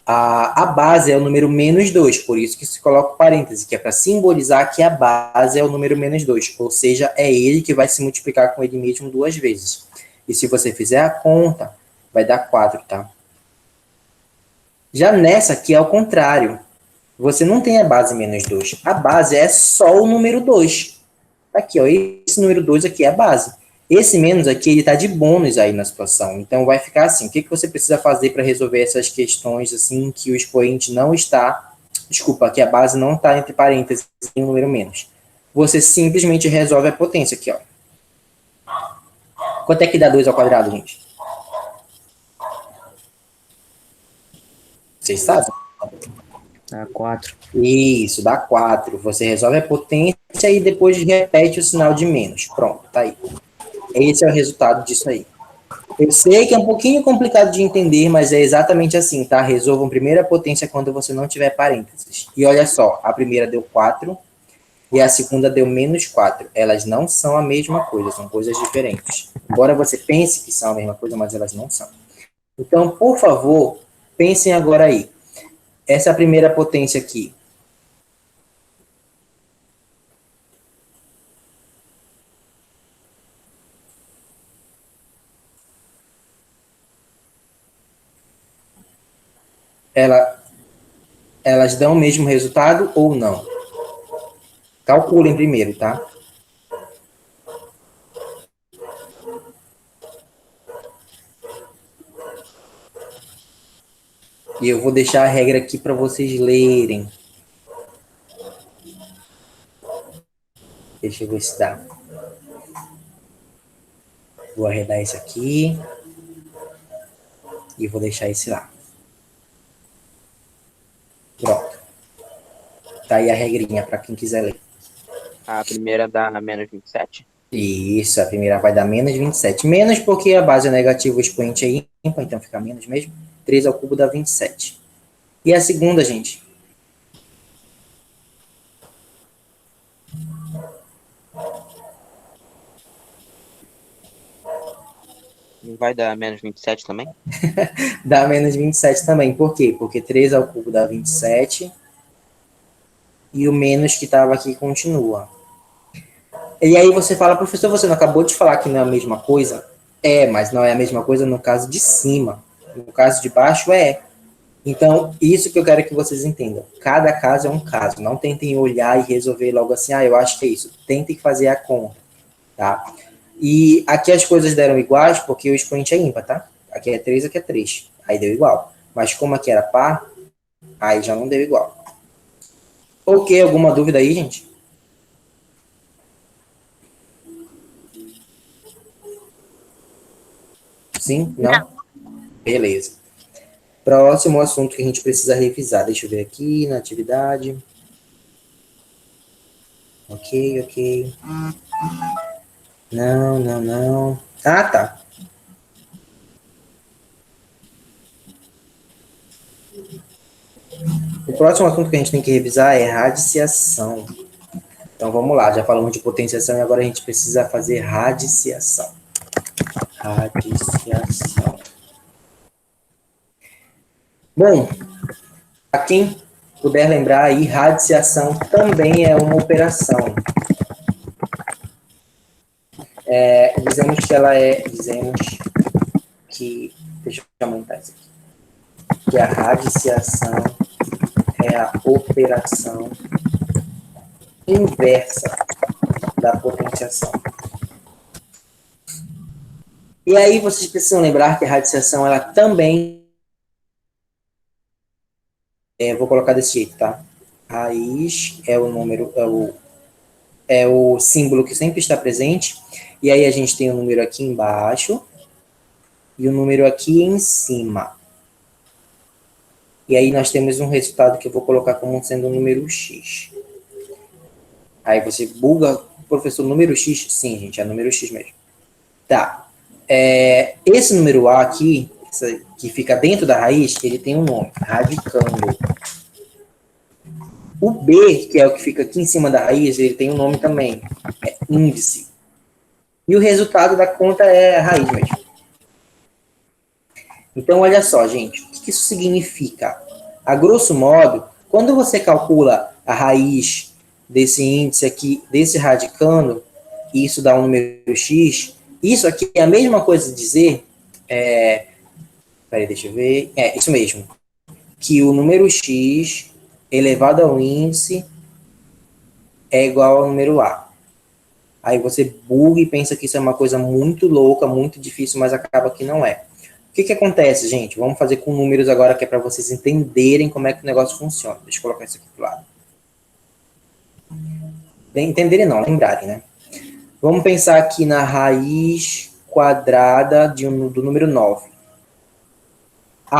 a base é o número menos 2, por isso que se coloca o parêntese, que é para simbolizar que a base é o número menos 2, ou seja, é ele que vai se multiplicar com ele mesmo 2 vezes. E se você fizer a conta, vai dar 4, tá? Já nessa aqui é o contrário. Você não tem a base menos 2. A base é só o número 2. Aqui, ó, esse número 2 aqui é a base. Esse menos aqui, ele está de bônus aí na situação. Então, vai ficar assim. O que você precisa fazer para resolver essas questões, assim, que o expoente não está... Desculpa, que a base não está entre parênteses em número menos. Você simplesmente resolve a potência aqui, ó. Quanto é que dá 2 ao quadrado, gente? Vocês sabem? Dá 4. Isso, dá 4. Você resolve a potência e depois repete o sinal de menos. Pronto, tá aí. Esse é o resultado disso aí. Eu sei que é um pouquinho complicado de entender, mas é exatamente assim, tá? Resolvam primeiro a potência quando você não tiver parênteses. E olha só, a primeira deu 4 e a segunda deu menos 4. Elas não são a mesma coisa, são coisas diferentes. Embora você pense que são a mesma coisa, mas elas não são. Então, por favor, pensem agora aí. Essa primeira potência aqui, elas dão o mesmo resultado ou não? Calculem primeiro, tá? E eu vou deixar a regra aqui para vocês lerem. Deixa eu ver se dá. Vou arredar esse aqui. E vou deixar esse lá. Pronto. Tá aí a regrinha para quem quiser ler. A primeira dá menos 27. Isso, a primeira vai dar menos 27. Menos porque a base é negativa, o expoente é ímpar, então fica menos mesmo. 3 ao cubo dá 27. E a segunda, gente? Não vai dar menos 27 também? Dá menos 27 também. Por quê? Porque 3 ao cubo dá 27. E o menos que estava aqui continua. E aí você fala, professor, você não acabou de falar que não é a mesma coisa? É, mas não é a mesma coisa no caso de cima. No caso de baixo, é. Então, isso que eu quero que vocês entendam. Cada caso é um caso. Não tentem olhar e resolver logo assim, eu acho que é isso. Tentem fazer a conta, tá? E aqui as coisas deram iguais porque o expoente é ímpar, tá? Aqui é 3, aqui é 3. Aí deu igual. Mas como aqui era par, aí já não deu igual. Ok, alguma dúvida aí, gente? Sim? Não? Beleza. Próximo assunto que a gente precisa revisar. Deixa eu ver aqui na atividade. Ok. Não. Ah, tá. O próximo assunto que a gente tem que revisar é radiciação. Então vamos lá, já falamos de potenciação e agora a gente precisa fazer radiciação. Radiciação. Bom, para quem puder lembrar aí, radiciação também é uma operação. Dizemos que, deixa eu aumentar isso aqui, que a radiciação é a operação inversa da potenciação. E aí vocês precisam lembrar que a radiciação, ela também, vou colocar desse jeito, tá? Raiz é o número, é o símbolo que sempre está presente, e aí a gente tem o número aqui embaixo, e o número aqui em cima. E aí nós temos um resultado que eu vou colocar como sendo o número x. Aí você buga, professor, número x? Sim, gente, é número x mesmo. Tá. Esse número a aqui, que fica dentro da raiz, ele tem um nome, radicando. O b, que é o que fica aqui em cima da raiz, ele tem um nome também, é índice. E o resultado da conta é a raiz mesmo. Então, olha só, gente, o que isso significa? A grosso modo, quando você calcula a raiz desse índice aqui, desse radicando, e isso dá um número x, isso aqui é a mesma coisa de dizer, peraí, deixa eu ver, isso mesmo, que o número x elevado ao índice é igual ao número a. Aí você buga e pensa que isso é uma coisa muito louca, muito difícil, mas acaba que não é. O que acontece, gente? Vamos fazer com números agora, que é para vocês entenderem como é que o negócio funciona. Deixa eu colocar isso aqui pro lado. Entenderem não, lembrarem, né? Vamos pensar aqui na raiz quadrada do número 9.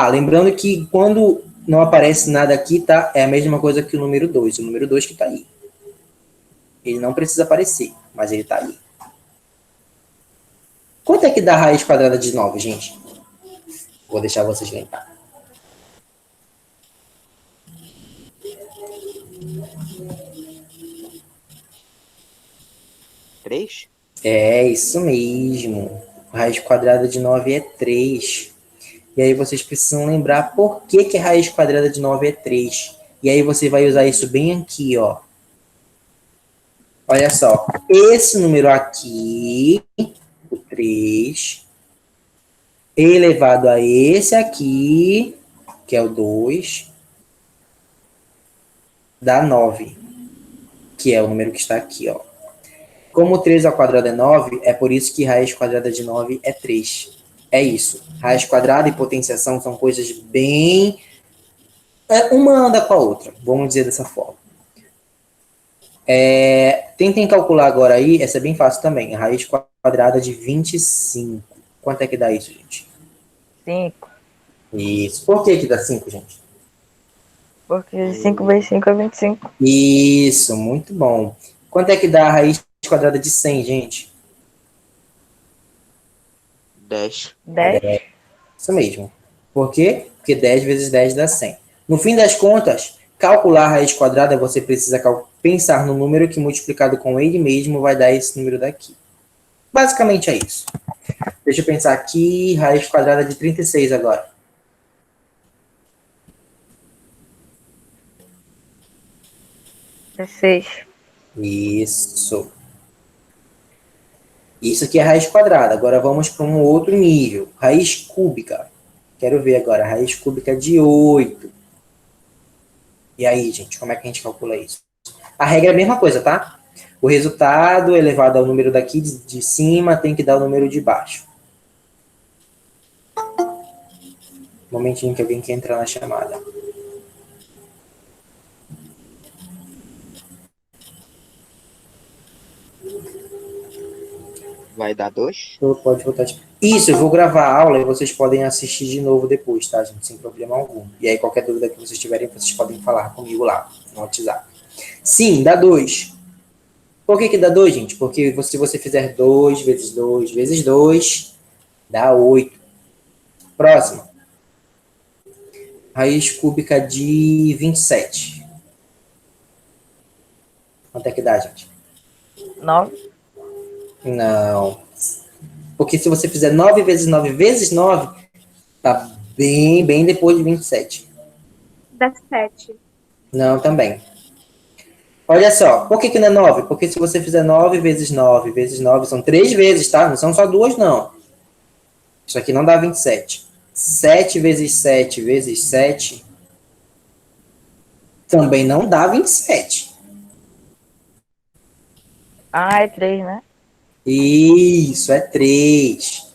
Lembrando que quando Não aparece nada aqui, tá? É a mesma coisa que o número 2. O número 2 que tá aí. Ele não precisa aparecer, mas ele tá aí. Quanto é que dá a raiz quadrada de 9, gente? Vou deixar vocês lembrar. Três? É, isso mesmo. A raiz quadrada de 9 é 3. E aí vocês precisam lembrar por que, que a raiz quadrada de 9 é 3. E aí você vai usar isso bem aqui, ó. Olha só. Esse número aqui, o 3, elevado a esse aqui, que é o 2, dá 9, que é o número que está aqui, ó. Como 3 ao quadrado é 9, é por isso que raiz quadrada de 9 é 3. É isso. Raiz quadrada e potenciação são coisas bem... Uma anda com a outra, vamos dizer dessa forma. Tentem calcular agora aí, essa é bem fácil também. A raiz quadrada de 25. Quanto é que dá isso, gente? 5. Isso. Por que que dá 5, gente? Porque 5 vezes 5 é 25. Isso, muito bom. Quanto é que dá a raiz quadrada de 100, gente? 10. 10. Isso mesmo. Por quê? Porque 10 vezes 10 dá 100. No fim das contas, calcular a raiz quadrada, você precisa pensar no número que multiplicado com ele mesmo vai dar esse número daqui. Basicamente é isso. Deixa eu pensar aqui, raiz quadrada de 36 agora. É 6. Isso. Isso aqui é raiz quadrada. Agora vamos para um outro nível. Raiz cúbica. Quero ver agora. Raiz cúbica de 8. E aí, gente, como é que a gente calcula isso? A regra é a mesma coisa, tá? O resultado elevado ao número daqui de cima tem que dar o número de baixo. Um momentinho que alguém quer entrar na chamada. Vai dar 2? Pode voltar. Isso, eu vou gravar a aula e vocês podem assistir de novo depois, tá, gente? Sem problema algum. E aí, qualquer dúvida que vocês tiverem, vocês podem falar comigo lá, no WhatsApp. Sim, dá 2. Por que que dá 2, gente? Porque se você fizer 2 vezes 2 vezes 2, dá 8. Próximo. Raiz cúbica de 27. Quanto é que dá, gente? 9. Não. Porque se você fizer 9 vezes 9 vezes 9, tá bem depois de 27. Dá 7. Não, também. Olha só, por que que não é 9? Porque se você fizer 9 vezes 9 vezes 9, são 3 vezes, tá? Não são só 2, não. Isso aqui não dá 27. 7 vezes 7 vezes 7 também não dá 27. Ah, é 3, né? Isso, é 3.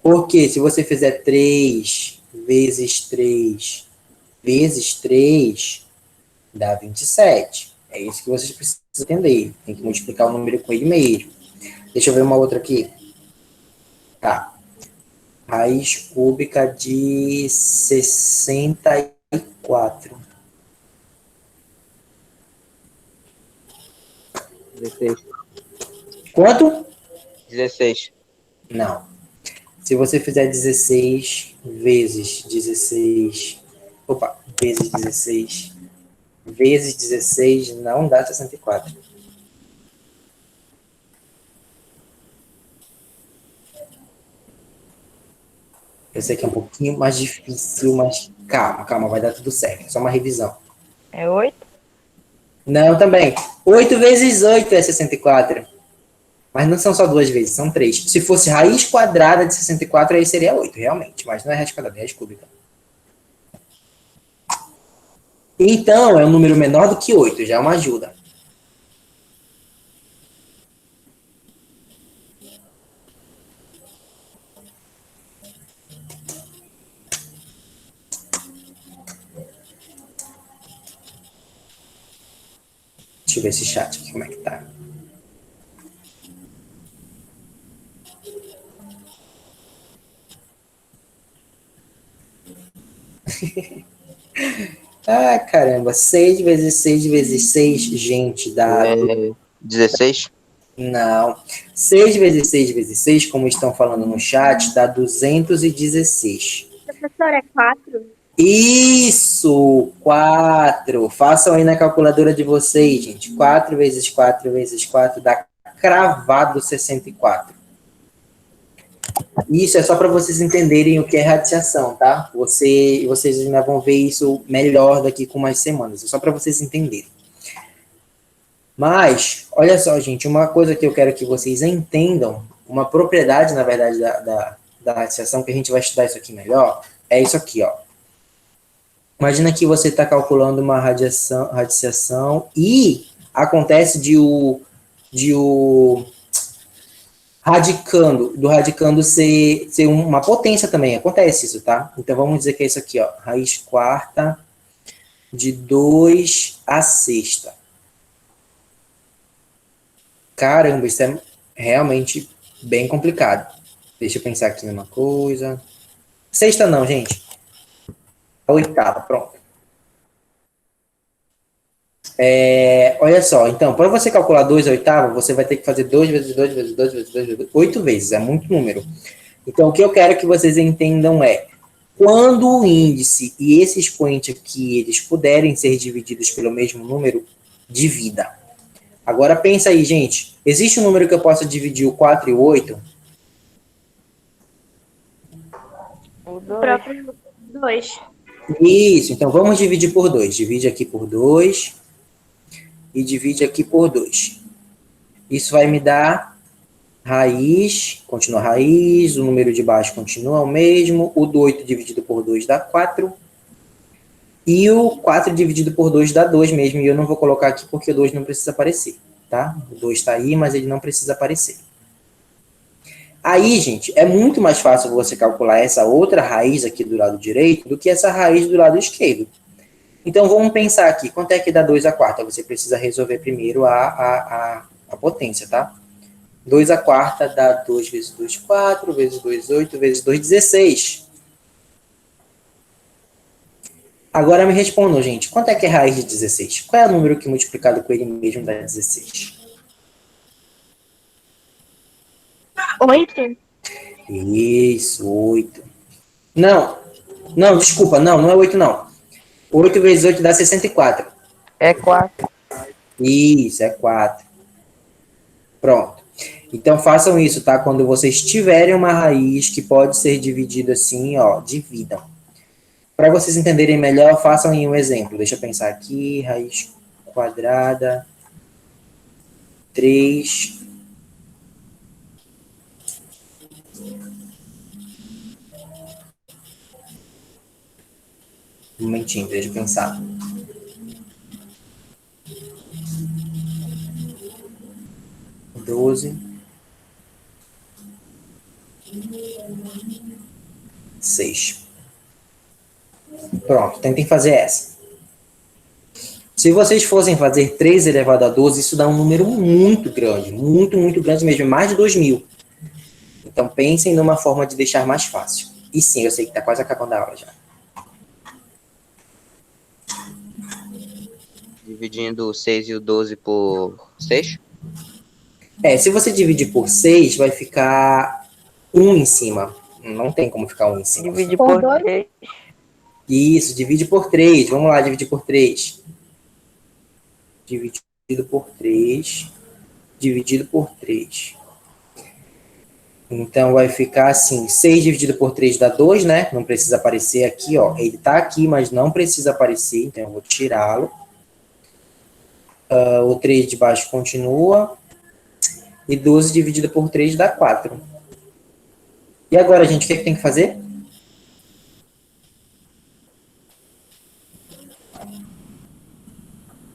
Porque se você fizer 3 vezes 3 vezes 3, dá 27. É isso que vocês precisam entender. Tem que multiplicar o número com ele mesmo. Deixa eu ver uma outra aqui. Tá. Raiz cúbica de 64. 16. Quanto? 16. Não. Se você fizer 16 vezes 16... Opa, vezes 16... vezes 16 não dá 64. Eu sei que é um pouquinho mais difícil, mas calma, vai dar tudo certo. É só uma revisão. É 8. Não, também. 8 vezes 8 é 64. Mas não são só duas vezes, são 3. Se fosse raiz quadrada de 64, aí seria 8, realmente. Mas não é raiz quadrada, é raiz cúbica. Então, é um número menor do que 8, já é uma ajuda. Deixa eu ver esse chat aqui, como é que tá. Ah, caramba, 6 vezes 6 vezes 6, gente, dá... É 16? Não. 6 vezes 6 vezes 6, como estão falando no chat, dá 216. Professora, é 4? Isso! 4. Façam aí na calculadora de vocês, gente. 4 vezes 4 vezes 4 dá cravado 64. Isso é só para vocês entenderem o que é radiciação, tá? Vocês ainda vão ver isso melhor daqui com mais semanas. É só para vocês entenderem. Mas, olha só, gente, uma coisa que eu quero que vocês entendam, uma propriedade, na verdade, da radiciação, que a gente vai estudar isso aqui melhor, é isso aqui, ó. Imagina que você está calculando uma radiciação e acontece do radicando ser uma potência também. Acontece isso, tá? Então vamos dizer que é isso aqui, ó. Raiz quarta de 2 à sexta. Caramba, isso é realmente bem complicado. Deixa eu pensar aqui numa coisa. Sexta não, gente. A oitava, pronto. Olha só, então, para você calcular 2 à oitava, você vai ter que fazer 2 vezes 2 vezes 2 vezes 2 vezes 2, 8 vezes, é muito número. Então, o que eu quero que vocês entendam é, quando o índice e esse expoente aqui, eles puderem ser divididos pelo mesmo número, divida. Agora, pensa aí, gente, existe um número que eu possa dividir o 4 e o 8? O O 2. próprio 2. Isso, então vamos dividir por 2. Divide aqui por 2 e divide aqui por 2. Isso vai me dar raiz, continua raiz, o número de baixo continua o mesmo, o do 8 dividido por 2 dá 4, e o 4 dividido por 2 dá 2 mesmo, e eu não vou colocar aqui porque o 2 não precisa aparecer, tá? O 2 está aí, mas ele não precisa aparecer. Aí, gente, é muito mais fácil você calcular essa outra raiz aqui do lado direito do que essa raiz do lado esquerdo. Então, vamos pensar aqui, quanto é que dá 2 à quarta? Você precisa resolver primeiro a potência, tá? 2 à quarta dá 2 vezes 2, 4, vezes 2, 8, vezes 2, 16. Agora me respondam, gente, quanto é que é raiz de 16? Qual é o número que multiplicado com ele mesmo dá 16? 8? Isso, 8. Não, não, desculpa, não é 8 não. 8 vezes 8 dá 64. É 4. Isso, é 4. Pronto. Então façam isso, tá? Quando vocês tiverem uma raiz que pode ser dividida assim, ó, dividam. Para vocês entenderem melhor, façam em um exemplo. Deixa eu pensar aqui, raiz quadrada, 3. Um momentinho, deixa eu pensar. Doze. 6. Pronto, tentem fazer essa. Se vocês fossem fazer 3 elevado a 12, isso dá um número muito grande, muito grande mesmo, mais de 2.000. Então pensem numa forma de deixar mais fácil. E sim, eu sei que está quase acabando a aula já. Dividindo o 6 e o 12 por 6? Se você dividir por 6, vai ficar 1 em cima. Não tem como ficar 1 em cima. Divide Por por dois? 3. Isso, divide por 3. Vamos lá, dividir por 3. Dividido por 3. Dividido por 3. Então, vai ficar assim, 6 dividido por 3 dá 2, né? Não precisa aparecer aqui, ó. Ele tá aqui, mas não precisa aparecer, então eu vou tirá-lo. O 3 de baixo continua. E 12 dividido por 3 dá 4. E agora, gente, o que é que tem que fazer?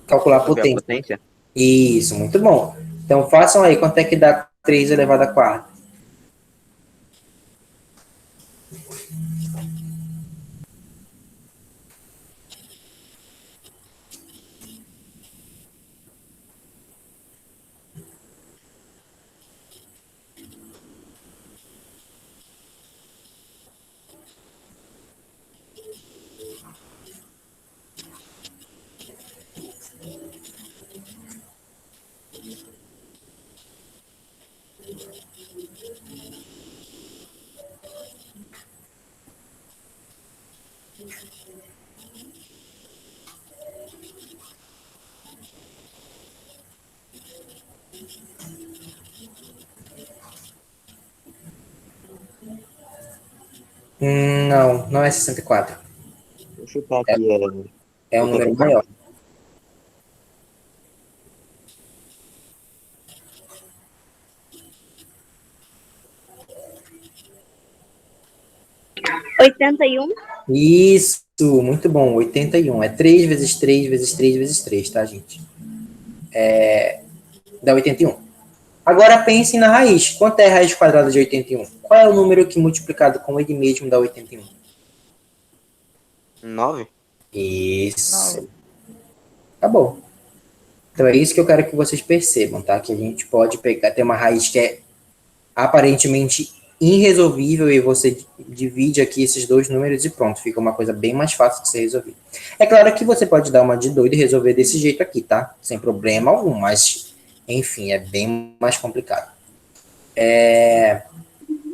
Calcular a Saber a potência. potência? Isso, muito bom. Então, façam aí, quanto é que dá 3 elevado a 4? Não, não é 64. Vou chutar aqui, É um número maior. Oitenta e um. Isso, muito bom. 81. É 3 vezes 3 vezes 3 vezes 3, tá, gente? Dá 81. Agora pensem na raiz. Quanto é a raiz quadrada de 81? Qual é o número que multiplicado com ele mesmo dá 81? 9? Isso. Acabou. Então é isso que eu quero que vocês percebam, tá? Que a gente pode pegar, ter uma raiz que é aparentemente irresolvível e você divide aqui esses dois números e pronto, fica uma coisa bem mais fácil de ser resolvida. É claro que você pode dar uma de doido e resolver desse jeito aqui, tá? Sem problema algum, mas enfim, é bem mais complicado.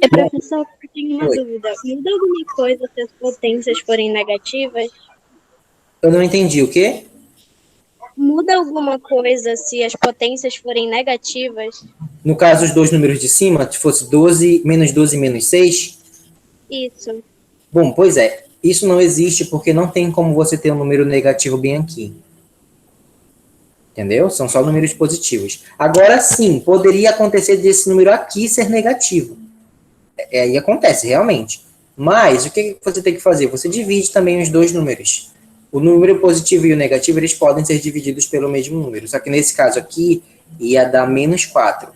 Professor, eu tenho uma Oi. dúvida. Muda alguma coisa se as potências forem negativas? Eu não entendi o quê? Muda alguma coisa se as potências forem negativas? No caso, os dois números de cima, se fosse 12, menos 6, Isso. bom, pois é, isso não existe porque não tem como você ter um número negativo bem aqui. Entendeu? São só números positivos. Agora sim, poderia acontecer desse número aqui ser negativo. Aí acontece, realmente. Mas, o que você tem que fazer? Você divide também os dois números. O número positivo e o negativo, eles podem ser divididos pelo mesmo número. Só que nesse caso aqui, ia dar menos 4.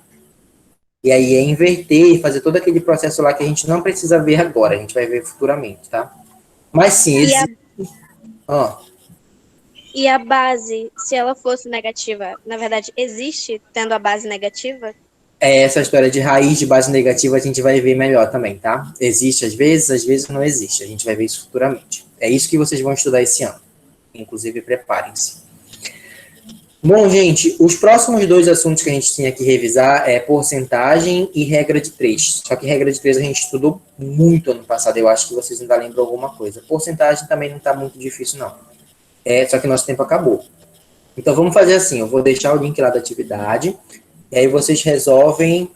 E aí é inverter e fazer todo aquele processo lá que a gente não precisa ver agora. A gente vai ver futuramente, tá? Mas sim, existe... E a base, se ela fosse negativa, na verdade, existe tendo a base negativa? Essa história de raiz de base negativa a gente vai ver melhor também, tá? Existe às vezes não existe. A gente vai ver isso futuramente. É isso que vocês vão estudar esse ano. Inclusive, preparem-se. Bom, gente, os próximos dois assuntos que a gente tinha que revisar é porcentagem e regra de 3. Só que regra de 3 a gente estudou muito ano passado. Eu acho que vocês ainda lembram alguma coisa. Porcentagem também não está muito difícil, não. Só que nosso tempo acabou. Então, vamos fazer assim. Eu vou deixar o link lá da atividade. E aí vocês resolvem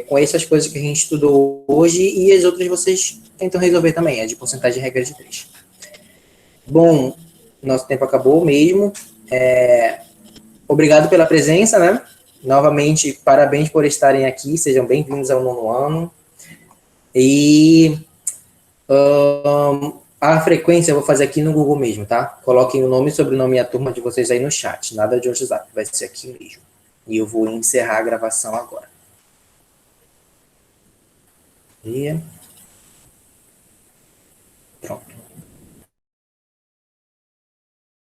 com essas coisas que a gente estudou hoje e as outras vocês tentam resolver também, a de porcentagem e regra de 3. Bom, nosso tempo acabou mesmo. Obrigado pela presença, né? Novamente, parabéns por estarem aqui, sejam bem-vindos ao 9º ano. E a frequência eu vou fazer aqui no Google mesmo, tá? Coloquem o nome, sobrenome e a turma de vocês aí no chat, nada de WhatsApp, vai ser aqui mesmo. E eu vou encerrar a gravação agora. E... pronto.